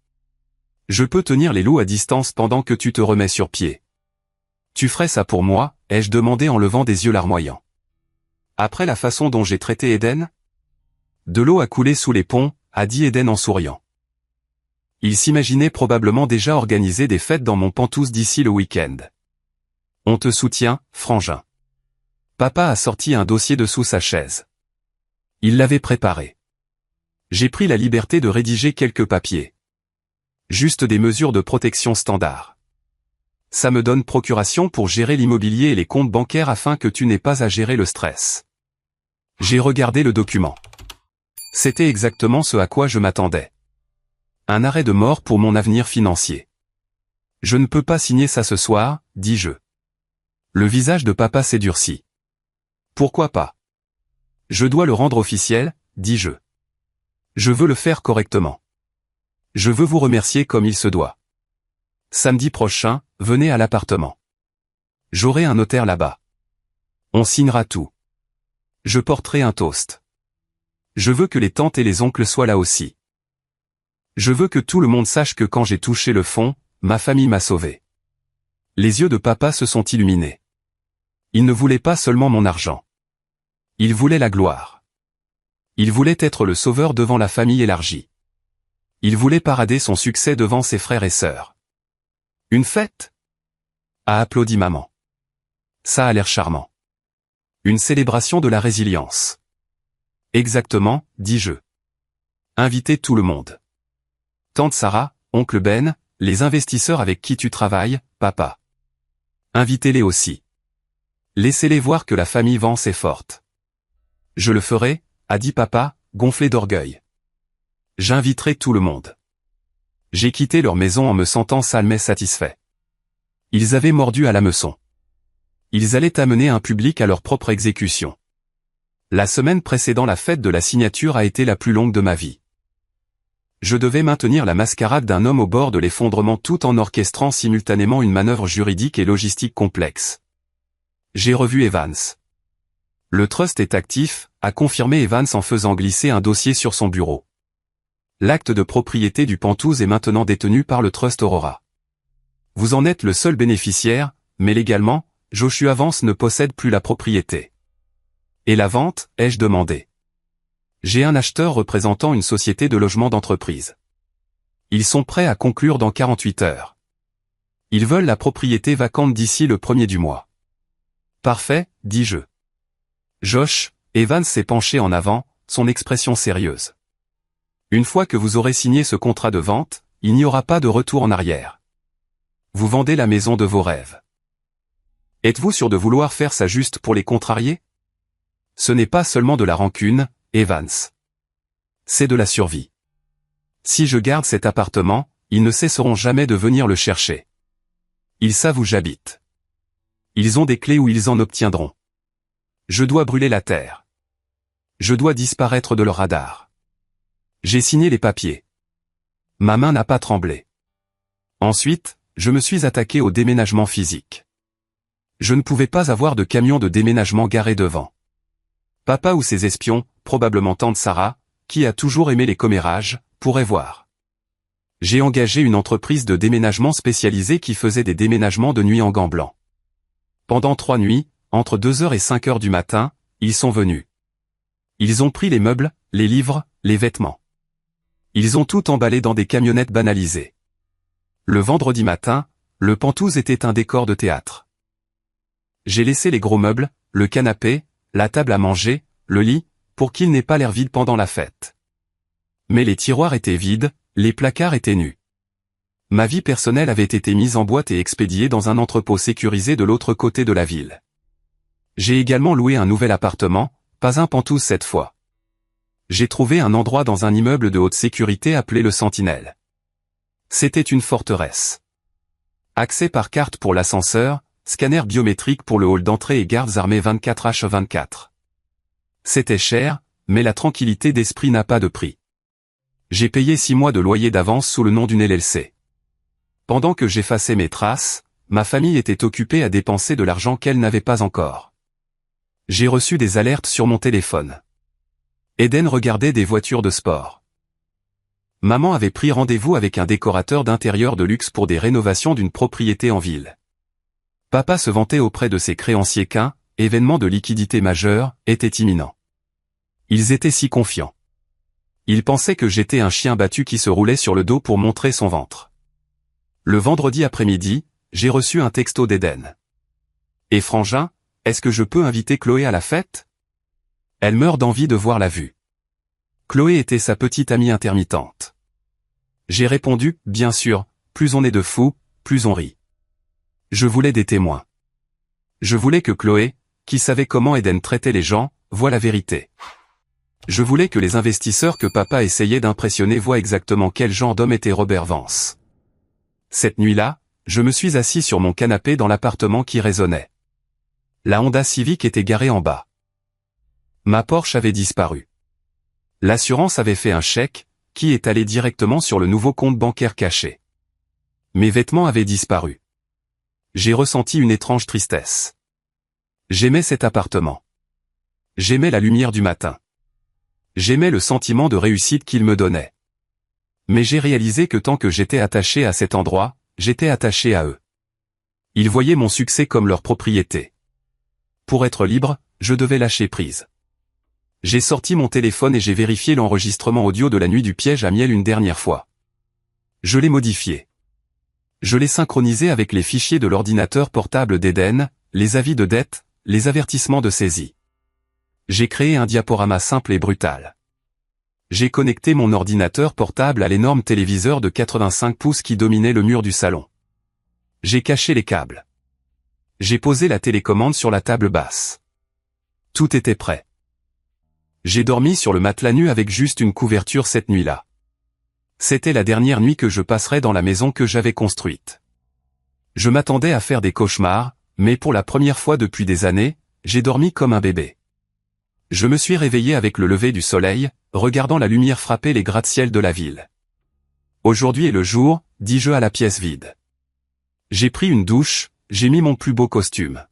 Je peux tenir les loups à distance pendant que tu te remets sur pied. Tu ferais ça pour moi, ai-je demandé en levant des yeux larmoyants. Après la façon dont j'ai traité Eden? De l'eau a coulé sous les ponts, a dit Eden en souriant. Il s'imaginait probablement déjà organiser des fêtes dans mon Pantouse d'ici le week-end. On te soutient, frangin. Papa a sorti un dossier de sous sa chaise. Il l'avait préparé. J'ai pris la liberté de rédiger quelques papiers. Juste des mesures de protection standard. Ça me donne procuration pour gérer l'immobilier et les comptes bancaires afin que tu n'aies pas à gérer le stress. J'ai regardé le document. C'était exactement ce à quoi je m'attendais. Un arrêt de mort pour mon avenir financier. Je ne peux pas signer ça ce soir, dis-je. Le visage de papa s'est durci. Pourquoi pas? Je dois le rendre officiel, dis-je. Je veux le faire correctement. Je veux vous remercier comme il se doit. Samedi prochain, venez à l'appartement. J'aurai un notaire là-bas. On signera tout. Je porterai un toast. Je veux que les tantes et les oncles soient là aussi. Je veux que tout le monde sache que quand j'ai touché le fond, ma famille m'a sauvé. Les yeux de papa se sont illuminés. Il ne voulait pas seulement mon argent. Il voulait la gloire. Il voulait être le sauveur devant la famille élargie. Il voulait parader son succès devant ses frères et sœurs. Une fête? A applaudi maman. Ça a l'air charmant. Une célébration de la résilience. Exactement, dis-je. Invitez tout le monde. Tante Sarah, oncle Ben, les investisseurs avec qui tu travailles, papa. Invitez-les aussi. Laissez-les voir que la famille Vance est forte. Je le ferai, a dit papa, gonflé d'orgueil. J'inviterai tout le monde. J'ai quitté leur maison en me sentant sale mais satisfait. Ils avaient mordu à l'hameçon. Ils allaient amener un public à leur propre exécution. La semaine précédant la fête de la signature a été la plus longue de ma vie. Je devais maintenir la mascarade d'un homme au bord de l'effondrement tout en orchestrant simultanément une manœuvre juridique et logistique complexe. J'ai revu Evans. Le trust est actif, a confirmé Evans en faisant glisser un dossier sur son bureau. L'acte de propriété du Penthouse est maintenant détenu par le Trust Aurora. Vous en êtes le seul bénéficiaire, mais légalement, Joshua Vance ne possède plus la propriété. Et la vente, ai-je demandé. J'ai un acheteur représentant une société de logement d'entreprise. Ils sont prêts à conclure dans 48 heures. Ils veulent la propriété vacante d'ici le 1er du mois. Parfait, dis-je. Josh, Evans s'est penché en avant, son expression sérieuse. Une fois que vous aurez signé ce contrat de vente, il n'y aura pas de retour en arrière. Vous vendez la maison de vos rêves. Êtes-vous sûr de vouloir faire ça juste pour les contrarier? Ce n'est pas seulement de la rancune, Evans. C'est de la survie. Si je garde cet appartement, ils ne cesseront jamais de venir le chercher. Ils savent où j'habite. Ils ont des clés où ils en obtiendront. Je dois brûler la terre. Je dois disparaître de leur radar. J'ai signé les papiers. Ma main n'a pas tremblé. Ensuite, je me suis attaqué au déménagement physique. Je ne pouvais pas avoir de camion de déménagement garé devant. Papa ou ses espions, probablement tante Sarah, qui a toujours aimé les commérages, pourraient voir. J'ai engagé une entreprise de déménagement spécialisée qui faisait des déménagements de nuit en gants blancs. Pendant 3 nuits, entre 2h et 5h du matin, ils sont venus. Ils ont pris les meubles, les livres, les vêtements. Ils ont tout emballé dans des camionnettes banalisées. Le vendredi matin, le Penthouse était un décor de théâtre. J'ai laissé les gros meubles, le canapé, la table à manger, le lit, pour qu'il n'ait pas l'air vide pendant la fête. Mais les tiroirs étaient vides, les placards étaient nus. Ma vie personnelle avait été mise en boîte et expédiée dans un entrepôt sécurisé de l'autre côté de la ville. J'ai également loué un nouvel appartement, pas un Penthouse cette fois. J'ai trouvé un endroit dans un immeuble de haute sécurité appelé le Sentinelle. C'était une forteresse. Accès par carte pour l'ascenseur, scanner biométrique pour le hall d'entrée et gardes armés 24h24. C'était cher, mais la tranquillité d'esprit n'a pas de prix. J'ai payé 6 mois de loyer d'avance sous le nom d'une LLC. Pendant que j'effaçais mes traces, ma famille était occupée à dépenser de l'argent qu'elle n'avait pas encore. J'ai reçu des alertes sur mon téléphone. Eden regardait des voitures de sport. Maman avait pris rendez-vous avec un décorateur d'intérieur de luxe pour des rénovations d'une propriété en ville. Papa se vantait auprès de ses créanciers qu'un événement de liquidité majeur était imminent. Ils étaient si confiants. Ils pensaient que j'étais un chien battu qui se roulait sur le dos pour montrer son ventre. Le vendredi après-midi, j'ai reçu un texto d'Eden. « Et frangin, est-ce que je peux inviter Chloé à la fête? Elle meurt d'envie de voir la vue. » Chloé était sa petite amie intermittente. J'ai répondu, bien sûr, plus on est de fous, plus on rit. Je voulais des témoins. Je voulais que Chloé, qui savait comment Eden traitait les gens, voie la vérité. Je voulais que les investisseurs que papa essayait d'impressionner voient exactement quel genre d'homme était Robert Vance. Cette nuit-là, je me suis assis sur mon canapé dans l'appartement qui résonnait. La Honda Civic était garée en bas. Ma Porsche avait disparu. L'assurance avait fait un chèque, qui est allé directement sur le nouveau compte bancaire caché. Mes vêtements avaient disparu. J'ai ressenti une étrange tristesse. J'aimais cet appartement. J'aimais la lumière du matin. J'aimais le sentiment de réussite qu'il me donnait. Mais j'ai réalisé que tant que j'étais attaché à cet endroit, j'étais attaché à eux. Ils voyaient mon succès comme leur propriété. Pour être libre, je devais lâcher prise. J'ai sorti mon téléphone et j'ai vérifié l'enregistrement audio de la nuit du piège à miel une dernière fois. Je l'ai modifié. Je l'ai synchronisé avec les fichiers de l'ordinateur portable d'Eden, les avis de dette, les avertissements de saisie. J'ai créé un diaporama simple et brutal. J'ai connecté mon ordinateur portable à l'énorme téléviseur de 85 pouces qui dominait le mur du salon. J'ai caché les câbles. J'ai posé la télécommande sur la table basse. Tout était prêt. J'ai dormi sur le matelas nu avec juste une couverture cette nuit-là. C'était la dernière nuit que je passerais dans la maison que j'avais construite. Je m'attendais à faire des cauchemars, mais pour la première fois depuis des années, j'ai dormi comme un bébé. Je me suis réveillé avec le lever du soleil, regardant la lumière frapper les gratte-ciel de la ville. Aujourd'hui est le jour, dis-je à la pièce vide. J'ai pris une douche, j'ai mis mon plus beau costume.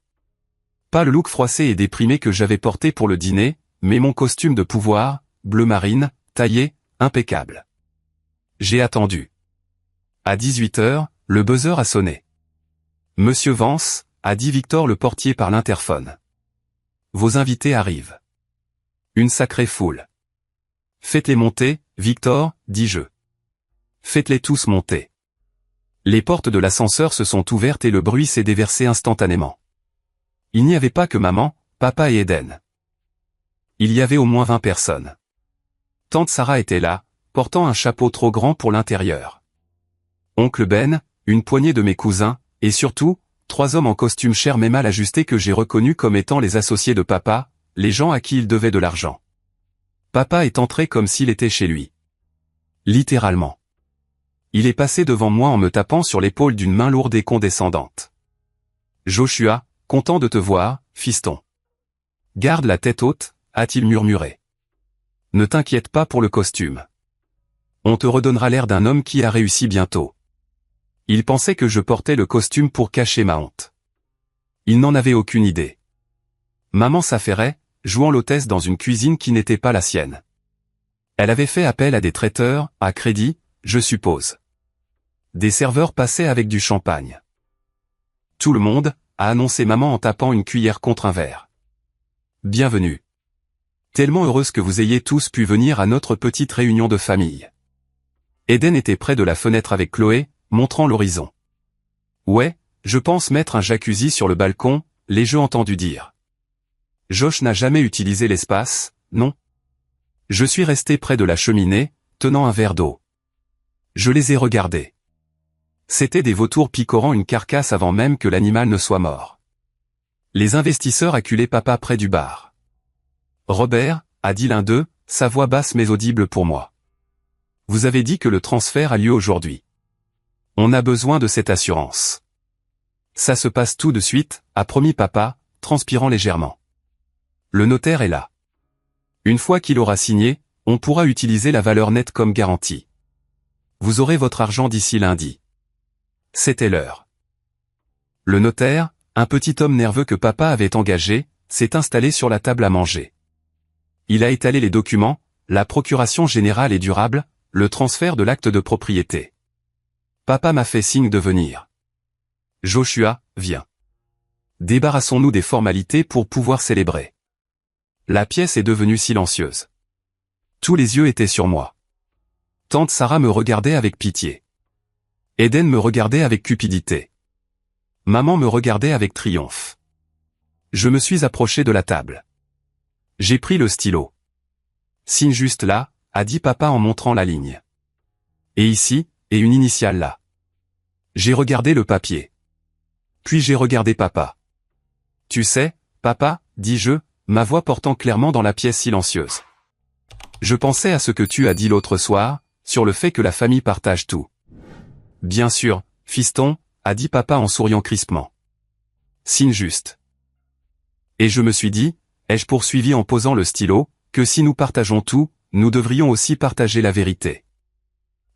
Pas le look froissé et déprimé que j'avais porté pour le dîner, mais mon costume de pouvoir, bleu marine, taillé, impeccable. J'ai attendu. À 18h, le buzzer a sonné. Monsieur Vance, a dit Victor le portier par l'interphone. Vos invités arrivent. Une sacrée foule. Faites-les monter, Victor, dis-je. Faites-les tous monter. Les portes de l'ascenseur se sont ouvertes et le bruit s'est déversé instantanément. Il n'y avait pas que maman, papa et Eden. Il y avait au moins 20 personnes. Tante Sarah était là, portant un chapeau trop grand pour l'intérieur. Oncle Ben, une poignée de mes cousins, et surtout, 3 hommes en costume cher mais mal ajustés que j'ai reconnus comme étant les associés de papa, les gens à qui il devait de l'argent. Papa est entré comme s'il était chez lui. Littéralement. Il est passé devant moi en me tapant sur l'épaule d'une main lourde et condescendante. Joshua, content de te voir, fiston. Garde la tête haute, a-t-il murmuré. Ne t'inquiète pas pour le costume. On te redonnera l'air d'un homme qui a réussi bientôt. Il pensait que je portais le costume pour cacher ma honte. Il n'en avait aucune idée. Maman s'affairait, jouant l'hôtesse dans une cuisine qui n'était pas la sienne. Elle avait fait appel à des traiteurs, à crédit, je suppose. Des serveurs passaient avec du champagne. Tout le monde, a annoncé maman en tapant une cuillère contre un verre. Bienvenue. Tellement heureuse que vous ayez tous pu venir à notre petite réunion de famille. Eden était près de la fenêtre avec Chloé, montrant l'horizon. Ouais, je pense mettre un jacuzzi sur le balcon, l'ai-je entendu dire. Josh n'a jamais utilisé l'espace, non? Je suis resté près de la cheminée, tenant un verre d'eau. Je les ai regardés. C'étaient des vautours picorant une carcasse avant même que l'animal ne soit mort. Les investisseurs acculaient papa près du bar. Robert, a dit l'un d'eux, sa voix basse mais audible pour moi. Vous avez dit que le transfert a lieu aujourd'hui. On a besoin de cette assurance. Ça se passe tout de suite, a promis papa, transpirant légèrement. Le notaire est là. Une fois qu'il aura signé, on pourra utiliser la valeur nette comme garantie. Vous aurez votre argent d'ici lundi. C'était l'heure. Le notaire, un petit homme nerveux que papa avait engagé, s'est installé sur la table à manger. Il a étalé les documents, la procuration générale et durable, le transfert de l'acte de propriété. Papa m'a fait signe de venir. Joshua, viens. Débarrassons-nous des formalités pour pouvoir célébrer. La pièce est devenue silencieuse. Tous les yeux étaient sur moi. Tante Sarah me regardait avec pitié. Eden me regardait avec cupidité. Maman me regardait avec triomphe. Je me suis approché de la table. J'ai pris le stylo. Signe juste là, a dit papa en montrant la ligne. Et ici, et une initiale là. J'ai regardé le papier. Puis j'ai regardé papa. Tu sais, papa, dis-je, ma voix portant clairement dans la pièce silencieuse. Je pensais à ce que tu as dit l'autre soir, sur le fait que la famille partage tout. Bien sûr, fiston, a dit papa en souriant crispement. Signe juste. Et je me suis dit, ai-je poursuivi en posant le stylo, que si nous partageons tout, nous devrions aussi partager la vérité.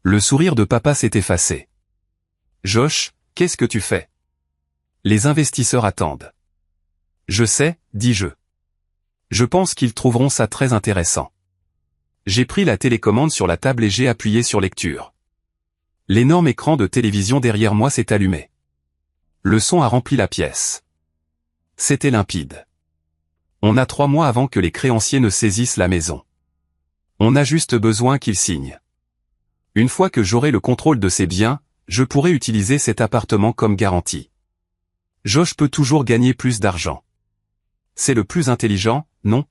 Le sourire de papa s'est effacé. Josh, qu'est-ce que tu fais? Les investisseurs attendent. Je sais, dis-je. Je pense qu'ils trouveront ça très intéressant. J'ai pris la télécommande sur la table et j'ai appuyé sur lecture. L'énorme écran de télévision derrière moi s'est allumé. Le son a rempli la pièce. C'était limpide. On a 3 mois avant que les créanciers ne saisissent la maison. On a juste besoin qu'ils signent. Une fois que j'aurai le contrôle de ces biens, je pourrai utiliser cet appartement comme garantie. Josh peut toujours gagner plus d'argent. C'est le plus intelligent, non?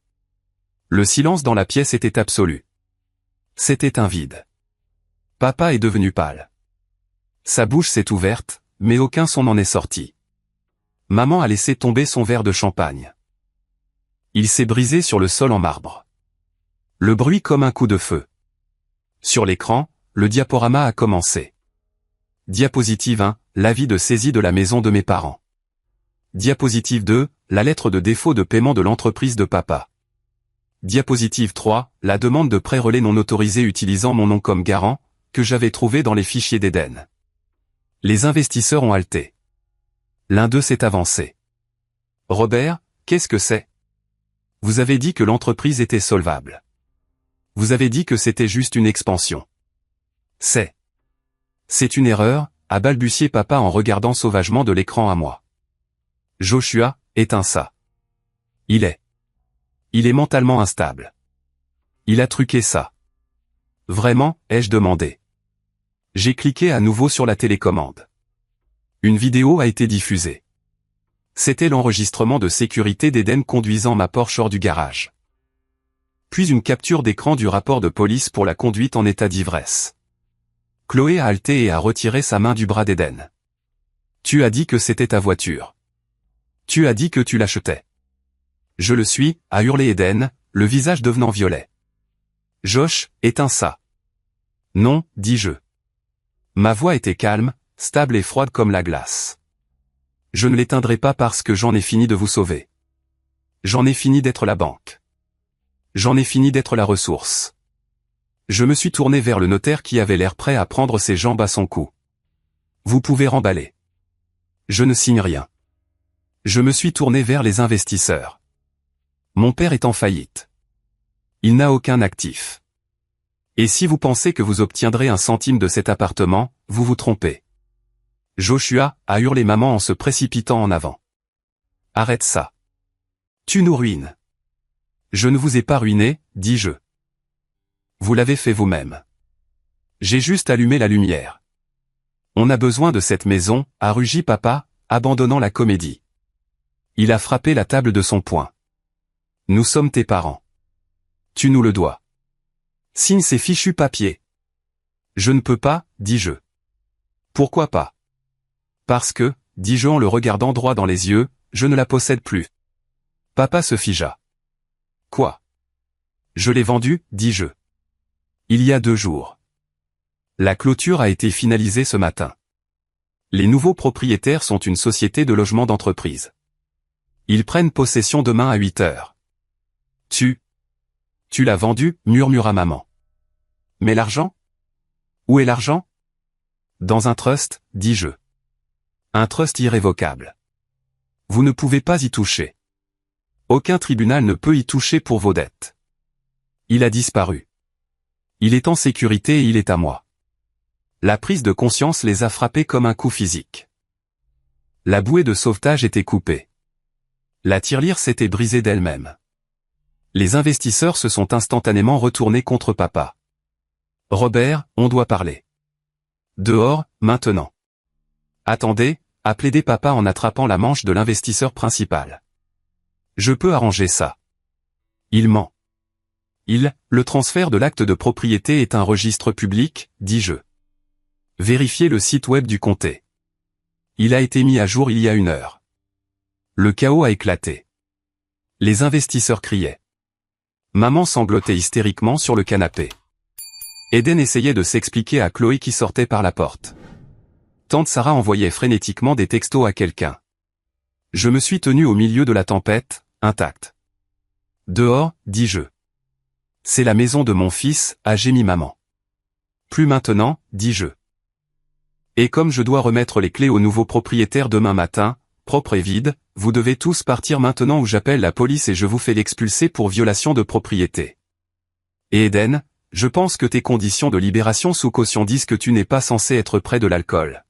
Le silence dans la pièce était absolu. C'était un vide. Papa est devenu pâle. Sa bouche s'est ouverte, mais aucun son n'en est sorti. Maman a laissé tomber son verre de champagne. Il s'est brisé sur le sol en marbre. Le bruit comme un coup de feu. Sur l'écran, le diaporama a commencé. Diapositive 1, l'avis de saisie de la maison de mes parents. Diapositive 2, la lettre de défaut de paiement de l'entreprise de papa. Diapositive 3, la demande de prêt relais non autorisé utilisant mon nom comme garant, que j'avais trouvé dans les fichiers d'Eden. Les investisseurs ont halté. L'un d'eux s'est avancé. Robert, qu'est-ce que c'est? Vous avez dit que l'entreprise était solvable. Vous avez dit que c'était juste une expansion. C'est une erreur, a balbutié papa en regardant sauvagement de l'écran à moi. Joshua, éteins ça. Il est mentalement instable. Il a truqué ça. Vraiment, ai-je demandé. J'ai cliqué à nouveau sur la télécommande. Une vidéo a été diffusée. C'était l'enregistrement de sécurité d'Eden conduisant ma Porsche hors du garage. Puis une capture d'écran du rapport de police pour la conduite en état d'ivresse. Chloé a halté et a retiré sa main du bras d'Eden. Tu as dit que c'était ta voiture. Tu as dit que tu l'achetais. Je le suis, a hurlé Eden, le visage devenant violet. Josh, éteins ça. Non, dis-je. Ma voix était calme, stable et froide comme la glace. Je ne l'éteindrai pas parce que j'en ai fini de vous sauver. J'en ai fini d'être la banque. J'en ai fini d'être la ressource. Je me suis tourné vers le notaire qui avait l'air prêt à prendre ses jambes à son cou. Vous pouvez remballer. Je ne signe rien. Je me suis tourné vers les investisseurs. Mon père est en faillite. Il n'a aucun actif. Et si vous pensez que vous obtiendrez un centime de cet appartement, vous vous trompez. Joshua, a hurlé maman en se précipitant en avant. Arrête ça. Tu nous ruines. Je ne vous ai pas ruiné, dis-je. Vous l'avez fait vous-même. J'ai juste allumé la lumière. On a besoin de cette maison, a rugi papa, abandonnant la comédie. Il a frappé la table de son poing. Nous sommes tes parents. Tu nous le dois. Signe ces fichus papiers. Je ne peux pas, dis-je. Pourquoi pas? Parce que, dis-je en le regardant droit dans les yeux, je ne la possède plus. Papa se figea. Quoi? Je l'ai vendue, dis-je. Il y a 2 jours. La clôture a été finalisée ce matin. Les nouveaux propriétaires sont une société de logement d'entreprise. Ils prennent possession demain à 8 heures. Tu l'as vendu, murmura maman. Mais l'argent? Où est l'argent? Dans un trust, dis-je. Un trust irrévocable. Vous ne pouvez pas y toucher. Aucun tribunal ne peut y toucher pour vos dettes. Il a disparu. Il est en sécurité et il est à moi. La prise de conscience les a frappés comme un coup physique. La bouée de sauvetage était coupée. La tirelire s'était brisée d'elle-même. Les investisseurs se sont instantanément retournés contre papa. Robert, on doit parler. Dehors, maintenant. Attendez, a plaidé papa en attrapant la manche de l'investisseur principal. Je peux arranger ça. Il ment. Le transfert de l'acte de propriété est un registre public, dis-je. Vérifiez le site web du comté. Il a été mis à jour il y a 1 heure. Le chaos a éclaté. Les investisseurs criaient. Maman sanglotait hystériquement sur le canapé. Eden essayait de s'expliquer à Chloé qui sortait par la porte. Tante Sarah envoyait frénétiquement des textos à quelqu'un. Je me suis tenu au milieu de la tempête, intact. Dehors, dis-je. C'est la maison de mon fils, a gémi maman. Plus maintenant, dis-je. Et comme je dois remettre les clés au nouveau propriétaire demain matin, propre et vide, vous devez tous partir maintenant ou j'appelle la police et je vous fais l'expulser pour violation de propriété. Et Eden, je pense que tes conditions de libération sous caution disent que tu n'es pas censé être près de l'alcool.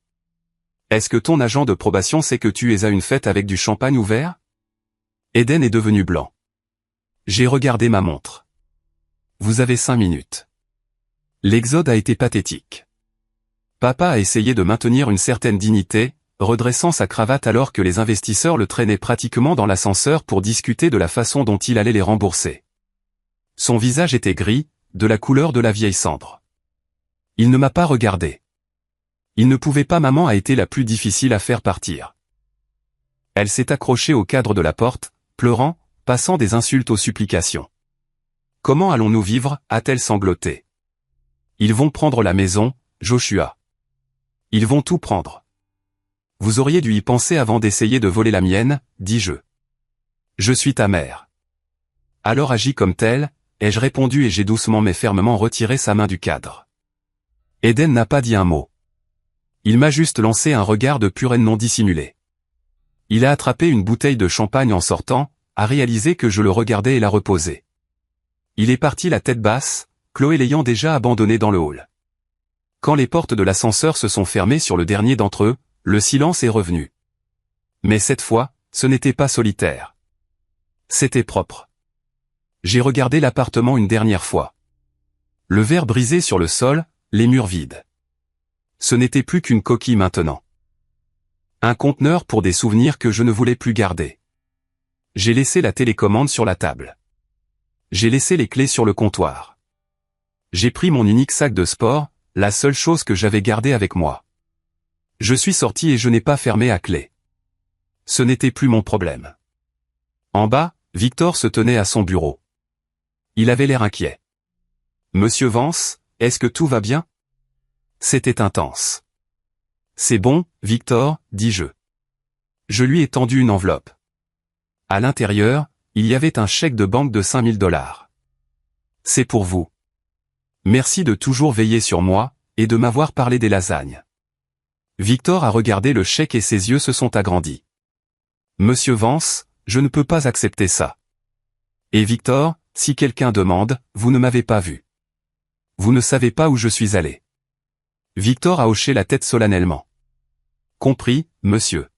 Est-ce que ton agent de probation sait que tu es à une fête avec du champagne ouvert? Eden est devenu blanc. J'ai regardé ma montre. Vous avez 5 minutes. L'exode a été pathétique. Papa a essayé de maintenir une certaine dignité, redressant sa cravate alors que les investisseurs le traînaient pratiquement dans l'ascenseur pour discuter de la façon dont il allait les rembourser. Son visage était gris, de la couleur de la vieille cendre. Il ne m'a pas regardé. Il ne pouvait pas, maman a été la plus difficile à faire partir. Elle s'est accrochée au cadre de la porte, pleurant, passant des insultes aux supplications. Comment allons-nous vivre, a-t-elle sangloté. Ils vont prendre la maison, Joshua. Ils vont tout prendre. Vous auriez dû y penser avant d'essayer de voler la mienne, dis-je. Je suis ta mère. Alors agis comme telle, ai-je répondu et j'ai doucement mais fermement retiré sa main du cadre. Eden n'a pas dit un mot. Il m'a juste lancé un regard de pure haine non dissimulé. Il a attrapé une bouteille de champagne en sortant, a réalisé que je le regardais et l'a reposé. Il est parti la tête basse, Chloé l'ayant déjà abandonné dans le hall. Quand les portes de l'ascenseur se sont fermées sur le dernier d'entre eux, le silence est revenu. Mais cette fois, ce n'était pas solitaire. C'était propre. J'ai regardé l'appartement une dernière fois. Le verre brisé sur le sol, les murs vides. Ce n'était plus qu'une coquille maintenant. Un conteneur pour des souvenirs que je ne voulais plus garder. J'ai laissé la télécommande sur la table. J'ai laissé les clés sur le comptoir. J'ai pris mon unique sac de sport, la seule chose que j'avais gardée avec moi. Je suis sorti et je n'ai pas fermé à clé. Ce n'était plus mon problème. En bas, Victor se tenait à son bureau. Il avait l'air inquiet. Monsieur Vance, est-ce que tout va bien? C'était intense. C'est bon, Victor, dis-je. Je lui ai tendu une enveloppe. À l'intérieur, il y avait un chèque de banque de $5000. C'est pour vous. Merci de toujours veiller sur moi, et de m'avoir parlé des lasagnes. Victor a regardé le chèque et ses yeux se sont agrandis. Monsieur Vance, je ne peux pas accepter ça. Et Victor, si quelqu'un demande, vous ne m'avez pas vu. Vous ne savez pas où je suis allé. Victor a hoché la tête solennellement. Compris, monsieur.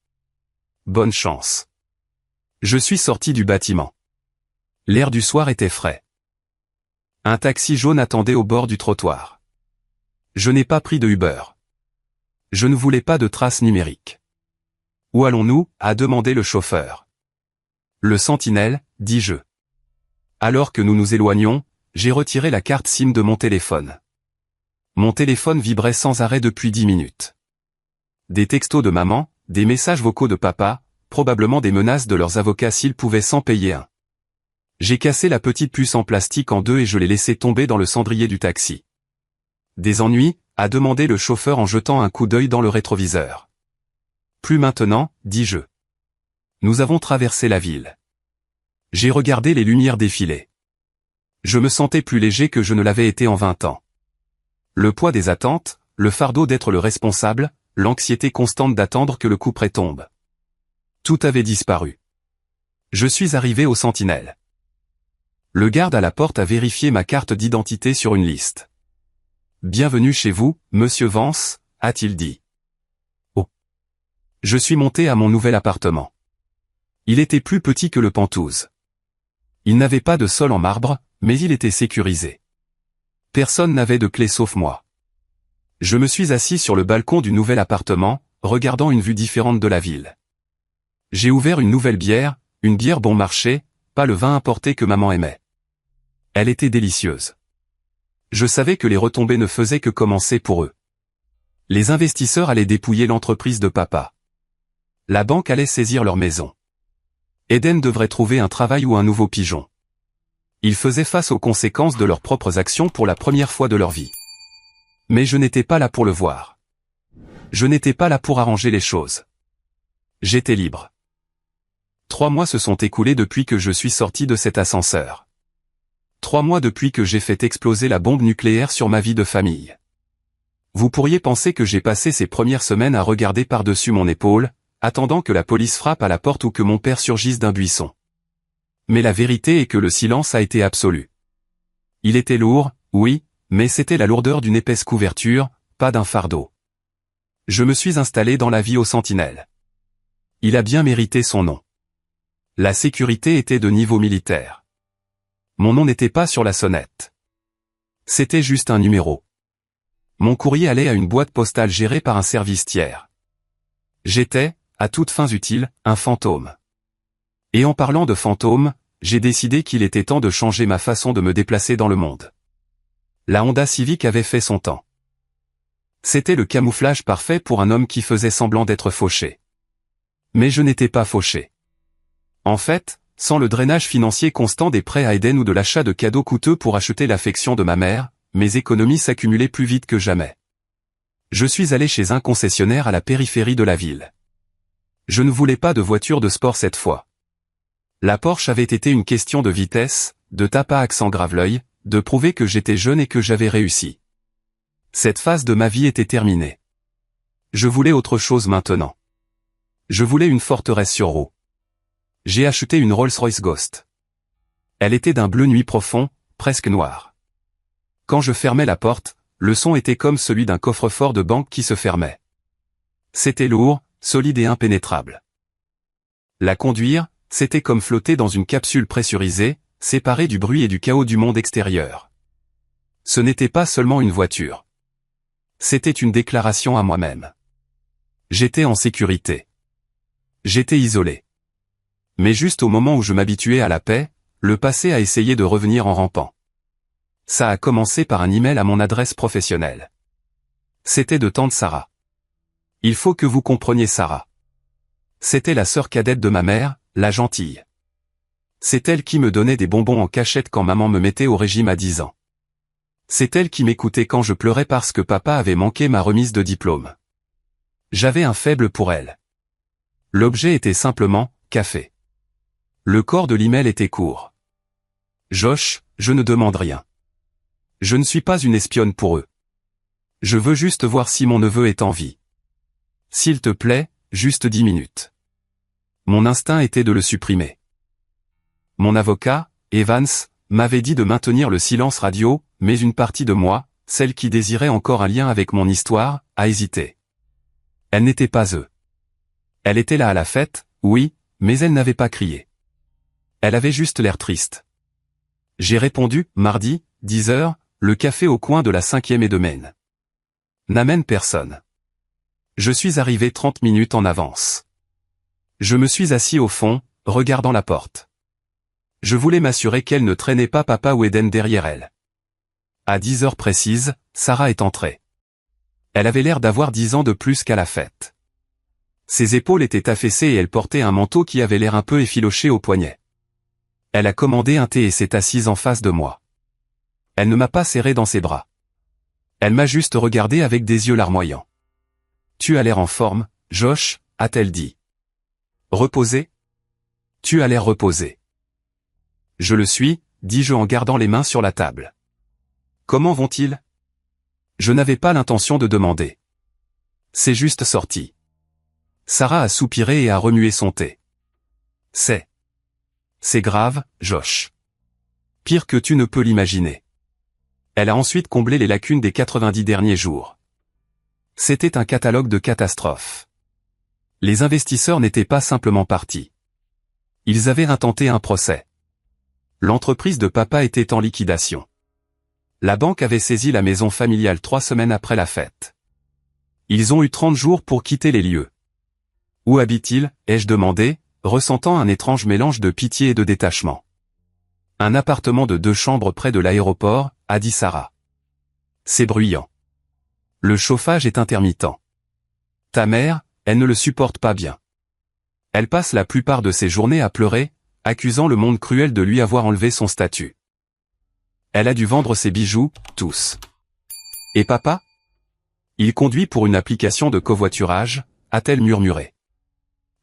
Bonne chance. Je suis sorti du bâtiment. L'air du soir était frais. Un taxi jaune attendait au bord du trottoir. Je n'ai pas pris de Uber. Je ne voulais pas de traces numériques. Où allons-nous? A demandé le chauffeur. Le Sentinelle, dis-je. Alors que nous nous éloignions, j'ai retiré la carte SIM de mon téléphone. Mon téléphone vibrait sans arrêt depuis 10 minutes. Des textos de maman, des messages vocaux de papa, probablement des menaces de leurs avocats s'ils pouvaient s'en payer un. J'ai cassé la petite puce en plastique en deux et je l'ai laissée tomber dans le cendrier du taxi. Des ennuis? A demandé le chauffeur en jetant un coup d'œil dans le rétroviseur. Plus maintenant, dis-je. Nous avons traversé la ville. J'ai regardé les lumières défiler. Je me sentais plus léger que je ne l'avais été en 20 ans. Le poids des attentes, le fardeau d'être le responsable, l'anxiété constante d'attendre que le coup près tombe. Tout avait disparu. Je suis arrivé au Sentinelle. Le garde à la porte a vérifié ma carte d'identité sur une liste. Bienvenue chez vous, monsieur Vance, a-t-il dit. Oh. Je suis monté à mon nouvel appartement. Il était plus petit que le Penthouse. Il n'avait pas de sol en marbre, mais il était sécurisé. Personne n'avait de clé sauf moi. Je me suis assis sur le balcon du nouvel appartement, regardant une vue différente de la ville. J'ai ouvert une nouvelle bière, une bière bon marché, pas le vin importé que maman aimait. Elle était délicieuse. Je savais que les retombées ne faisaient que commencer pour eux. Les investisseurs allaient dépouiller l'entreprise de papa. La banque allait saisir leur maison. Eden devrait trouver un travail ou un nouveau pigeon. Ils faisaient face aux conséquences de leurs propres actions pour la première fois de leur vie. Mais je n'étais pas là pour le voir. Je n'étais pas là pour arranger les choses. J'étais libre. 3 mois se sont écoulés depuis que je suis sorti de cet ascenseur. 3 mois depuis que j'ai fait exploser la bombe nucléaire sur ma vie de famille. Vous pourriez penser que j'ai passé ces premières semaines à regarder par-dessus mon épaule, attendant que la police frappe à la porte ou que mon père surgisse d'un buisson. Mais la vérité est que le silence a été absolu. Il était lourd, oui, mais c'était la lourdeur d'une épaisse couverture, pas d'un fardeau. Je me suis installé dans la vie aux sentinelles. Il a bien mérité son nom. La sécurité était de niveau militaire. Mon nom n'était pas sur la sonnette. C'était juste un numéro. Mon courrier allait à une boîte postale gérée par un service tiers. J'étais, à toutes fins utiles, un fantôme. Et en parlant de fantôme, j'ai décidé qu'il était temps de changer ma façon de me déplacer dans le monde. La Honda Civic avait fait son temps. C'était le camouflage parfait pour un homme qui faisait semblant d'être fauché. Mais je n'étais pas fauché. En fait, sans le drainage financier constant des prêts à Eden ou de l'achat de cadeaux coûteux pour acheter l'affection de ma mère, mes économies s'accumulaient plus vite que jamais. Je suis allé chez un concessionnaire à la périphérie de la ville. Je ne voulais pas de voiture de sport cette fois. La Porsche avait été une question de vitesse, de tape à accent grave-l'œil, de prouver que j'étais jeune et que j'avais réussi. Cette phase de ma vie était terminée. Je voulais autre chose maintenant. Je voulais une forteresse sur roues. J'ai acheté une Rolls-Royce Ghost. Elle était d'un bleu nuit profond, presque noir. Quand je fermais la porte, le son était comme celui d'un coffre-fort de banque qui se fermait. C'était lourd, solide et impénétrable. La conduire, c'était comme flotter dans une capsule pressurisée, séparée du bruit et du chaos du monde extérieur. Ce n'était pas seulement une voiture. C'était une déclaration à moi-même. J'étais en sécurité. J'étais isolé. Mais juste au moment où je m'habituais à la paix, le passé a essayé de revenir en rampant. Ça a commencé par un email à mon adresse professionnelle. C'était de tante Sarah. Il faut que vous compreniez Sarah. C'était la sœur cadette de ma mère, la gentille. C'est elle qui me donnait des bonbons en cachette quand maman me mettait au régime à 10 ans. C'est elle qui m'écoutait quand je pleurais parce que papa avait manqué ma remise de diplôme. J'avais un faible pour elle. L'objet était simplement « café ». Le corps de l'email était court. Josh, je ne demande rien. Je ne suis pas une espionne pour eux. Je veux juste voir si mon neveu est en vie. S'il te plaît, juste 10 minutes. Mon instinct était de le supprimer. Mon avocat, Evans, m'avait dit de maintenir le silence radio, mais une partie de moi, celle qui désirait encore un lien avec mon histoire, a hésité. Elle n'était pas eux. Elle était là à la fête, oui, mais elle n'avait pas crié. Elle avait juste l'air triste. J'ai répondu, mardi, 10 heures, le café au coin de la 5e et de Maine. N'amène personne. Je suis arrivé 30 minutes en avance. Je me suis assis au fond, regardant la porte. Je voulais m'assurer qu'elle ne traînait pas papa ou Eden derrière elle. À 10 heures précises, Sarah est entrée. Elle avait l'air d'avoir 10 ans de plus qu'à la fête. Ses épaules étaient affaissées et elle portait un manteau qui avait l'air un peu effiloché au poignet. Elle a commandé un thé et s'est assise en face de moi. Elle ne m'a pas serré dans ses bras. Elle m'a juste regardé avec des yeux larmoyants. « Tu as l'air en forme, Josh », a-t-elle dit. « Reposé ? Tu as l'air reposé. »« Je le suis », dis-je en gardant les mains sur la table. « Comment vont-ils » Je n'avais pas l'intention de demander. C'est juste sorti. Sarah a soupiré et a remué son thé. « C'est grave, Josh. Pire que tu ne peux l'imaginer. » Elle a ensuite comblé les lacunes des 90 derniers jours. C'était un catalogue de catastrophes. Les investisseurs n'étaient pas simplement partis. Ils avaient intenté un procès. L'entreprise de papa était en liquidation. La banque avait saisi la maison familiale 3 semaines après la fête. Ils ont eu 30 jours pour quitter les lieux. Où habitent-ils, ai-je demandé, ressentant un étrange mélange de pitié et de détachement. Un appartement de 2 chambres près de l'aéroport, a dit Sarah. C'est bruyant. Le chauffage est intermittent. Ta mère, elle ne le supporte pas bien. Elle passe la plupart de ses journées à pleurer, accusant le monde cruel de lui avoir enlevé son statut. Elle a dû vendre ses bijoux, tous. Et papa? Il conduit pour une application de covoiturage, a-t-elle murmuré.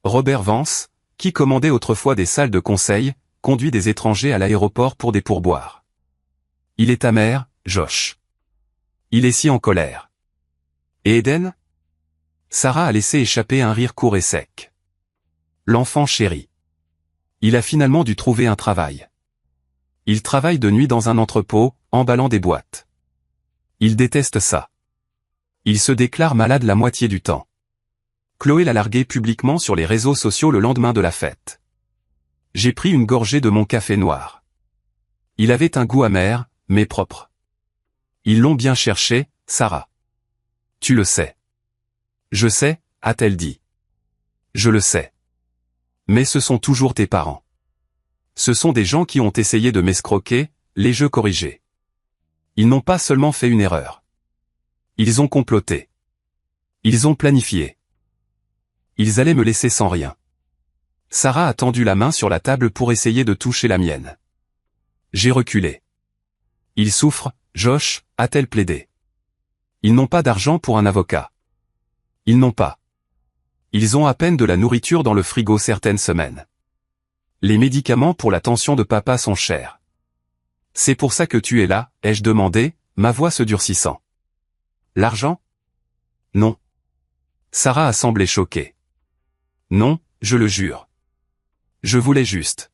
Robert Vance, qui commandait autrefois des salles de conseil, conduit des étrangers à l'aéroport pour des pourboires. Il est amer, Josh. Il est si en colère. Et Eden? Sarah a laissé échapper un rire court et sec. L'enfant chéri. Il a finalement dû trouver un travail. Il travaille de nuit dans un entrepôt, emballant des boîtes. Il déteste ça. Il se déclare malade la moitié du temps. Chloé l'a largué publiquement sur les réseaux sociaux le lendemain de la fête. J'ai pris une gorgée de mon café noir. Il avait un goût amer, mais propre. Ils l'ont bien cherché, Sarah. Tu le sais. Je sais, a-t-elle dit. Je le sais. Mais ce sont toujours tes parents. Ce sont des gens qui ont essayé de m'escroquer, les jeux corrigés. Ils n'ont pas seulement fait une erreur. Ils ont comploté. Ils ont planifié. Ils allaient me laisser sans rien. Sarah a tendu la main sur la table pour essayer de toucher la mienne. J'ai reculé. Ils souffrent, Josh, a-t-elle plaidé. Ils n'ont pas d'argent pour un avocat. Ils n'ont pas. Ils ont à peine de la nourriture dans le frigo certaines semaines. Les médicaments pour la tension de papa sont chers. C'est pour ça que tu es là, ai-je demandé, ma voix se durcissant. L'argent? Non. Sarah a semblé choquée. Non, je le jure. Je voulais juste.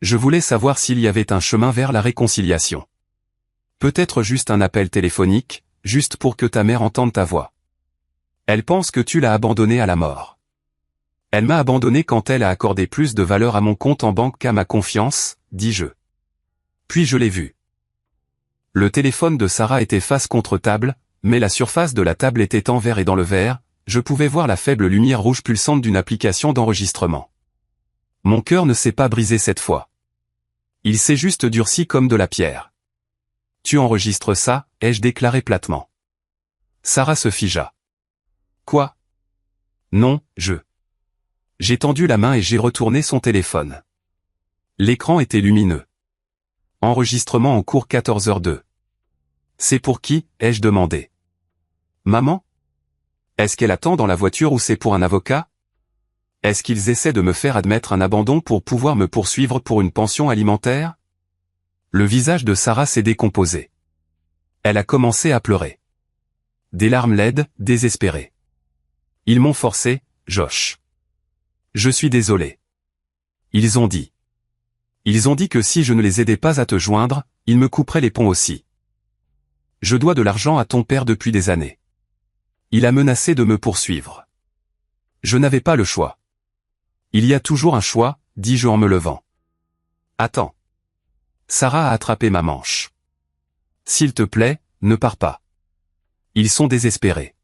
Je voulais savoir s'il y avait un chemin vers la réconciliation. Peut-être juste un appel téléphonique, juste pour que ta mère entende ta voix. Elle pense que tu l'as abandonnée à la mort. Elle m'a abandonné quand elle a accordé plus de valeur à mon compte en banque qu'à ma confiance, dis-je. Puis je l'ai vu. Le téléphone de Sarah était face contre table, mais la surface de la table était en verre et dans le verre, je pouvais voir la faible lumière rouge pulsante d'une application d'enregistrement. Mon cœur ne s'est pas brisé cette fois. Il s'est juste durci comme de la pierre. Tu enregistres ça, ai-je déclaré platement. Sarah se figea. Quoi? Non, J'ai tendu la main et j'ai retourné son téléphone. L'écran était lumineux. Enregistrement en cours 14h02. C'est pour qui, ai-je demandé. Maman? Est-ce qu'elle attend dans la voiture ou c'est pour un avocat? Est-ce qu'ils essaient de me faire admettre un abandon pour pouvoir me poursuivre pour une pension alimentaire? Le visage de Sarah s'est décomposé. Elle a commencé à pleurer. Des larmes laides, désespérées. Ils m'ont forcé, Josh. Je suis désolé. Ils ont dit. Ils ont dit que si je ne les aidais pas à te joindre, ils me couperaient les ponts aussi. Je dois de l'argent à ton père depuis des années. Il a menacé de me poursuivre. Je n'avais pas le choix. Il y a toujours un choix, dis-je en me levant. Attends. Sarah a attrapé ma manche. S'il te plaît, ne pars pas. Ils sont désespérés.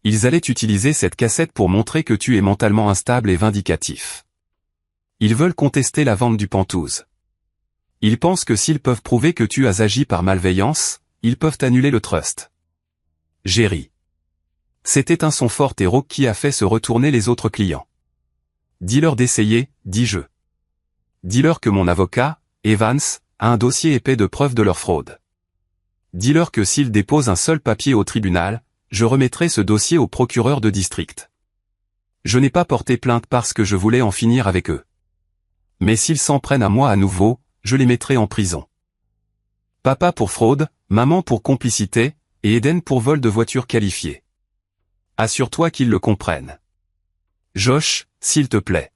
Ils allaient utiliser cette cassette pour montrer que tu es mentalement instable et vindicatif. Ils veulent contester la vente du Pantouse. Ils pensent que s'ils peuvent prouver que tu as agi par malveillance, ils peuvent annuler le trust. J'ai ri. C'était un son fort et rauque qui a fait se retourner les autres clients. Dis-leur d'essayer, dis-je. Dis-leur que mon avocat, Evans, a un dossier épais de preuves de leur fraude. Dis-leur que s'ils déposent un seul papier au tribunal, je remettrai ce dossier au procureur de district. Je n'ai pas porté plainte parce que je voulais en finir avec eux. Mais s'ils s'en prennent à moi à nouveau, je les mettrai en prison. Papa pour fraude, maman pour complicité, et Eden pour vol de voiture qualifiée. Assure-toi qu'ils le comprennent. Josh, s'il te plaît.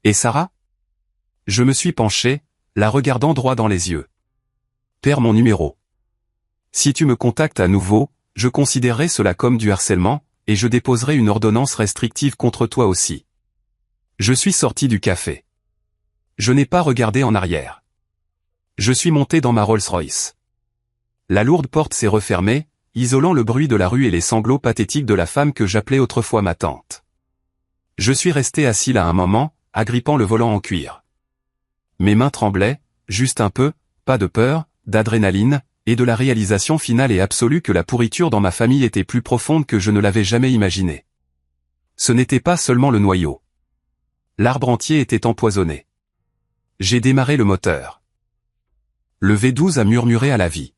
Et Sarah? Je me suis penché, la regardant droit dans les yeux. Perds mon numéro. Si tu me contactes à nouveau, je considérerai cela comme du harcèlement, et je déposerai une ordonnance restrictive contre toi aussi. Je suis sorti du café. Je n'ai pas regardé en arrière. Je suis monté dans ma Rolls-Royce. La lourde porte s'est refermée, isolant le bruit de la rue et les sanglots pathétiques de la femme que j'appelais autrefois ma tante. Je suis resté assis là un moment, agrippant le volant en cuir. Mes mains tremblaient, juste un peu, pas de peur, d'adrénaline, et de la réalisation finale et absolue que la pourriture dans ma famille était plus profonde que je ne l'avais jamais imaginé. Ce n'était pas seulement le noyau. L'arbre entier était empoisonné. J'ai démarré le moteur. Le V12 a murmuré à la vie.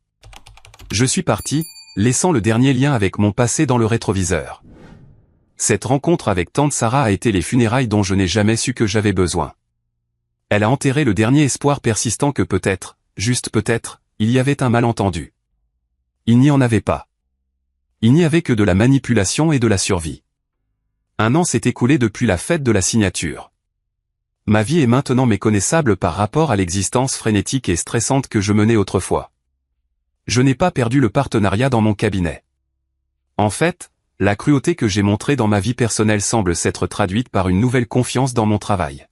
Je suis parti, laissant le dernier lien avec mon passé dans le rétroviseur. Cette rencontre avec tante Sarah a été les funérailles dont je n'ai jamais su que j'avais besoin. Elle a enterré le dernier espoir persistant que peut-être, juste peut-être, il y avait un malentendu. Il n'y en avait pas. Il n'y avait que de la manipulation et de la survie. Un an s'est écoulé depuis la fête de la signature. Ma vie est maintenant méconnaissable par rapport à l'existence frénétique et stressante que je menais autrefois. Je n'ai pas perdu le partenariat dans mon cabinet. En fait, la cruauté que j'ai montrée dans ma vie personnelle semble s'être traduite par une nouvelle confiance dans mon travail.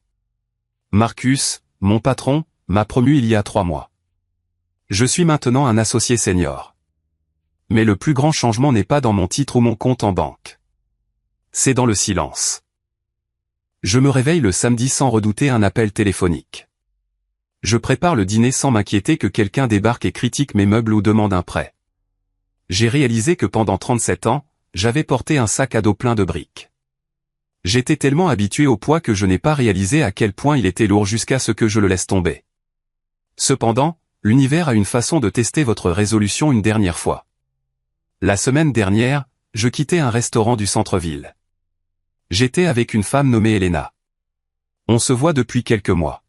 Marcus, mon patron, m'a promu il y a 3 mois. Je suis maintenant un associé senior. Mais le plus grand changement n'est pas dans mon titre ou mon compte en banque. C'est dans le silence. Je me réveille le samedi sans redouter un appel téléphonique. Je prépare le dîner sans m'inquiéter que quelqu'un débarque et critique mes meubles ou demande un prêt. J'ai réalisé que pendant 37 ans, j'avais porté un sac à dos plein de briques. J'étais tellement habitué au poids que je n'ai pas réalisé à quel point il était lourd jusqu'à ce que je le laisse tomber. Cependant, l'univers a une façon de tester votre résolution une dernière fois. La semaine dernière, je quittais un restaurant du centre-ville. J'étais avec une femme nommée Elena. On se voit depuis quelques mois.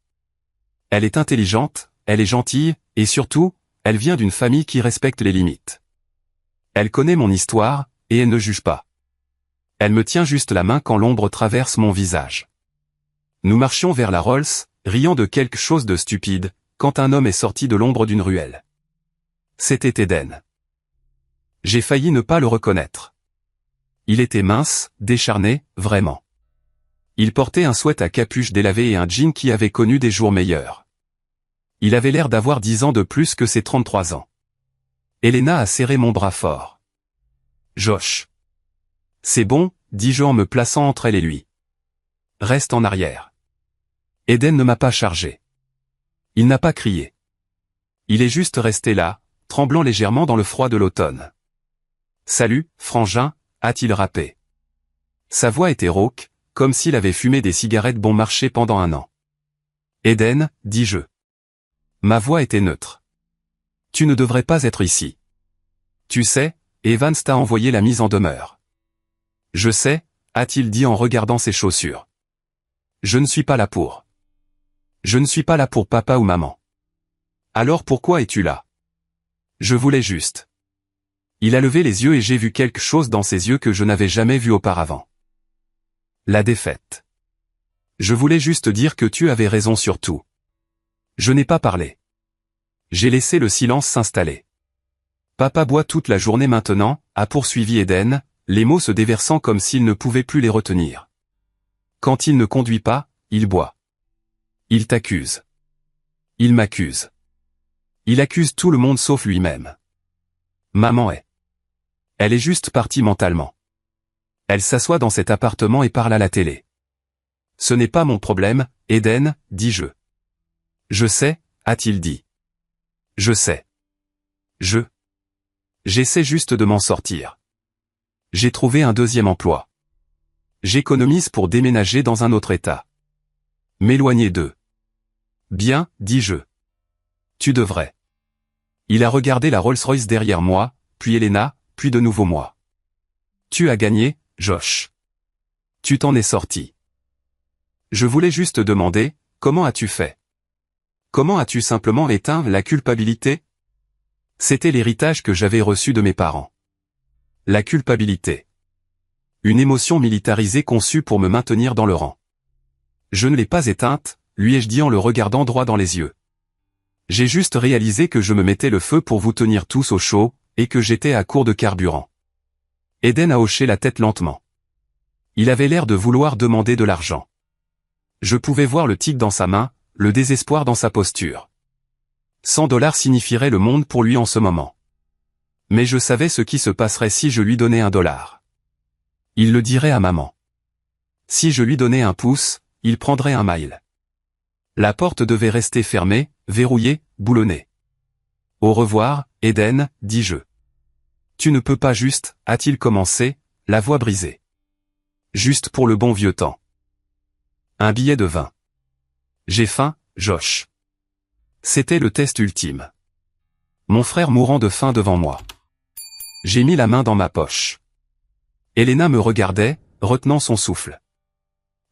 Elle est intelligente, elle est gentille, et surtout, elle vient d'une famille qui respecte les limites. Elle connaît mon histoire, et elle ne juge pas. Elle me tient juste la main quand l'ombre traverse mon visage. Nous marchions vers la Rolls, riant de quelque chose de stupide, quand un homme est sorti de l'ombre d'une ruelle. C'était Eden. J'ai failli ne pas le reconnaître. Il était mince, décharné, vraiment. Il portait un sweat à capuche délavé et un jean qui avait connu des jours meilleurs. Il avait l'air d'avoir 10 ans de plus que ses 33 ans. Elena a serré mon bras fort. Josh. C'est bon, dis-je en me plaçant entre elle et lui. Reste en arrière. Eden ne m'a pas chargé. Il n'a pas crié. Il est juste resté là, tremblant légèrement dans le froid de l'automne. Salut, frangin, a-t-il rappé. Sa voix était rauque, comme s'il avait fumé des cigarettes bon marché pendant un an. Eden, dis-je. Ma voix était neutre. Tu ne devrais pas être ici. Tu sais, Evans t'a envoyé la mise en demeure. Je sais, a-t-il dit en regardant ses chaussures. Je ne suis pas là pour. Je ne suis pas là pour papa ou maman. Alors pourquoi es-tu là? Je voulais juste. Il a levé les yeux et j'ai vu quelque chose dans ses yeux que je n'avais jamais vu auparavant. La défaite. Je voulais juste dire que tu avais raison sur tout. Je n'ai pas parlé. J'ai laissé le silence s'installer. Papa boit toute la journée maintenant, a poursuivi Eden, les mots se déversant comme s'il ne pouvait plus les retenir. Quand il ne conduit pas, il boit. Il t'accuse. Il m'accuse. Il accuse tout le monde sauf lui-même. Maman est. Elle est juste partie mentalement. Elle s'assoit dans cet appartement et parle à la télé. Ce n'est pas mon problème, Eden, dis-je. Je sais, a-t-il dit. Je sais. J'essaie juste de m'en sortir. J'ai trouvé un deuxième emploi. J'économise pour déménager dans un autre état. M'éloigner d'eux. Bien, dis-je. Tu devrais. Il a regardé la Rolls-Royce derrière moi, puis Elena, puis de nouveau moi. Tu as gagné, Josh. Tu t'en es sorti. Je voulais juste demander, comment as-tu fait? Comment as-tu simplement éteint la culpabilité? C'était l'héritage que j'avais reçu de mes parents. La culpabilité. Une émotion militarisée conçue pour me maintenir dans le rang. Je ne l'ai pas éteinte, lui ai-je dit en le regardant droit dans les yeux. J'ai juste réalisé que je me mettais le feu pour vous tenir tous au chaud, et que j'étais à court de carburant. Eden a hoché la tête lentement. Il avait l'air de vouloir demander de l'argent. Je pouvais voir le tic dans sa main, le désespoir dans sa posture. 100 $ signifierait le monde pour lui en ce moment. Mais je savais ce qui se passerait si je lui donnais $1. Il le dirait à maman. Si je lui donnais un pouce, il prendrait un mile. La porte devait rester fermée, verrouillée, boulonnée. Au revoir, Eden, dis-je. Tu ne peux pas juste, a-t-il commencé, la voix brisée. Juste pour le bon vieux temps. Un billet de 20. J'ai faim, Josh. C'était le test ultime. Mon frère mourant de faim devant moi. J'ai mis la main dans ma poche. Elena me regardait, retenant son souffle.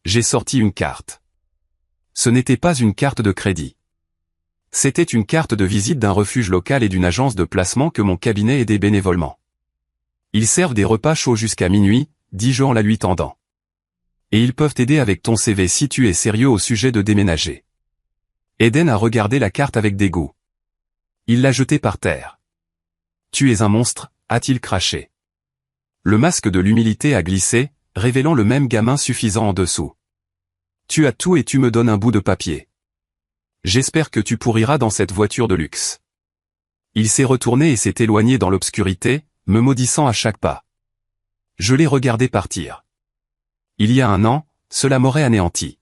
J'ai sorti une carte. Ce n'était pas une carte de crédit. C'était une carte de visite d'un refuge local et d'une agence de placement que mon cabinet aidait bénévolement. Ils servent des repas chauds jusqu'à minuit, dit Jean en la lui tendant. Et ils peuvent t'aider avec ton CV si tu es sérieux au sujet de déménager. Eden a regardé la carte avec dégoût. Il l'a jetée par terre. Tu es un monstre, a-t-il craché. Le masque de l'humilité a glissé, révélant le même gamin suffisant en dessous. Tu as tout et tu me donnes un bout de papier. J'espère que tu pourriras dans cette voiture de luxe. Il s'est retourné et s'est éloigné dans l'obscurité, me maudissant à chaque pas. Je l'ai regardé partir. Il y a un an, cela m'aurait anéanti.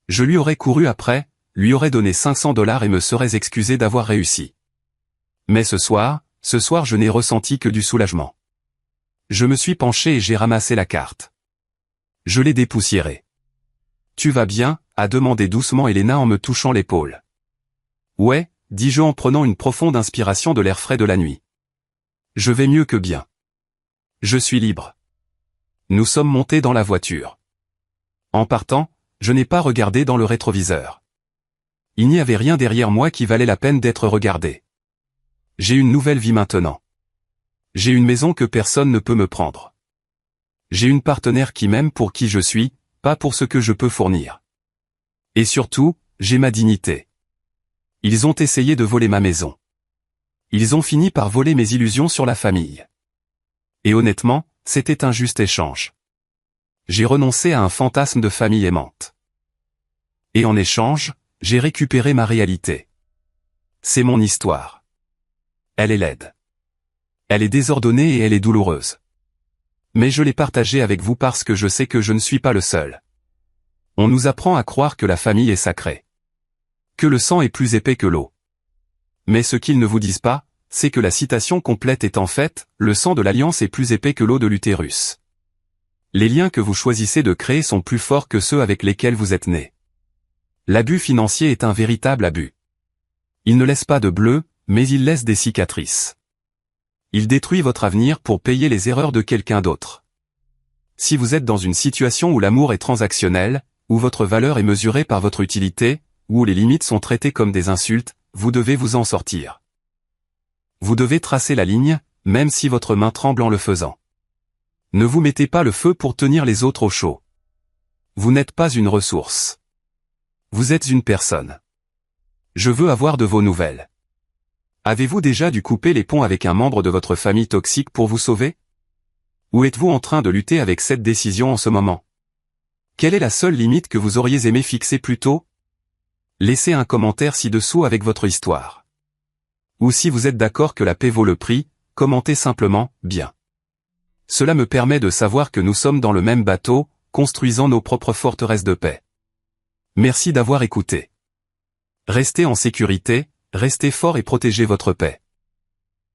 Je lui aurais couru après, lui aurais donné $500 et me serais excusé d'avoir réussi. Mais ce soir je n'ai ressenti que du soulagement. Je me suis penché et j'ai ramassé la carte. Je l'ai dépoussiérée. Tu vas bien, a demandé doucement Elena en me touchant l'épaule. Ouais, dis-je en prenant une profonde inspiration de l'air frais de la nuit. Je vais mieux que bien. Je suis libre. Nous sommes montés dans la voiture. En partant, je n'ai pas regardé dans le rétroviseur. Il n'y avait rien derrière moi qui valait la peine d'être regardé. J'ai une nouvelle vie maintenant. J'ai une maison que personne ne peut me prendre. J'ai une partenaire qui m'aime pour qui je suis, pas pour ce que je peux fournir. Et surtout, j'ai ma dignité. Ils ont essayé de voler ma maison. Ils ont fini par voler mes illusions sur la famille. Et honnêtement, c'était un juste échange. J'ai renoncé à un fantasme de famille aimante. Et en échange, j'ai récupéré ma réalité. C'est mon histoire. Elle est laide. Elle est désordonnée et elle est douloureuse. Mais je l'ai partagée avec vous parce que je sais que je ne suis pas le seul. On nous apprend à croire que la famille est sacrée. Que le sang est plus épais que l'eau. Mais ce qu'ils ne vous disent pas, c'est que la citation complète est en fait, le sang de l'alliance est plus épais que l'eau de l'utérus. Les liens que vous choisissez de créer sont plus forts que ceux avec lesquels vous êtes nés. L'abus financier est un véritable abus. Il ne laisse pas de bleu, mais il laisse des cicatrices. Il détruit votre avenir pour payer les erreurs de quelqu'un d'autre. Si vous êtes dans une situation où l'amour est transactionnel, où votre valeur est mesurée par votre utilité, où les limites sont traitées comme des insultes, vous devez vous en sortir. Vous devez tracer la ligne, même si votre main tremble en le faisant. Ne vous mettez pas le feu pour tenir les autres au chaud. Vous n'êtes pas une ressource. Vous êtes une personne. Je veux avoir de vos nouvelles. Avez-vous déjà dû couper les ponts avec un membre de votre famille toxique pour vous sauver? Ou êtes-vous en train de lutter avec cette décision en ce moment? Quelle est la seule limite que vous auriez aimé fixer plus tôt? Laissez un commentaire ci-dessous avec votre histoire. Ou si vous êtes d'accord que la paix vaut le prix, commentez simplement « bien ». Cela me permet de savoir que nous sommes dans le même bateau, construisant nos propres forteresses de paix. Merci d'avoir écouté. Restez en sécurité, restez fort et protégez votre paix.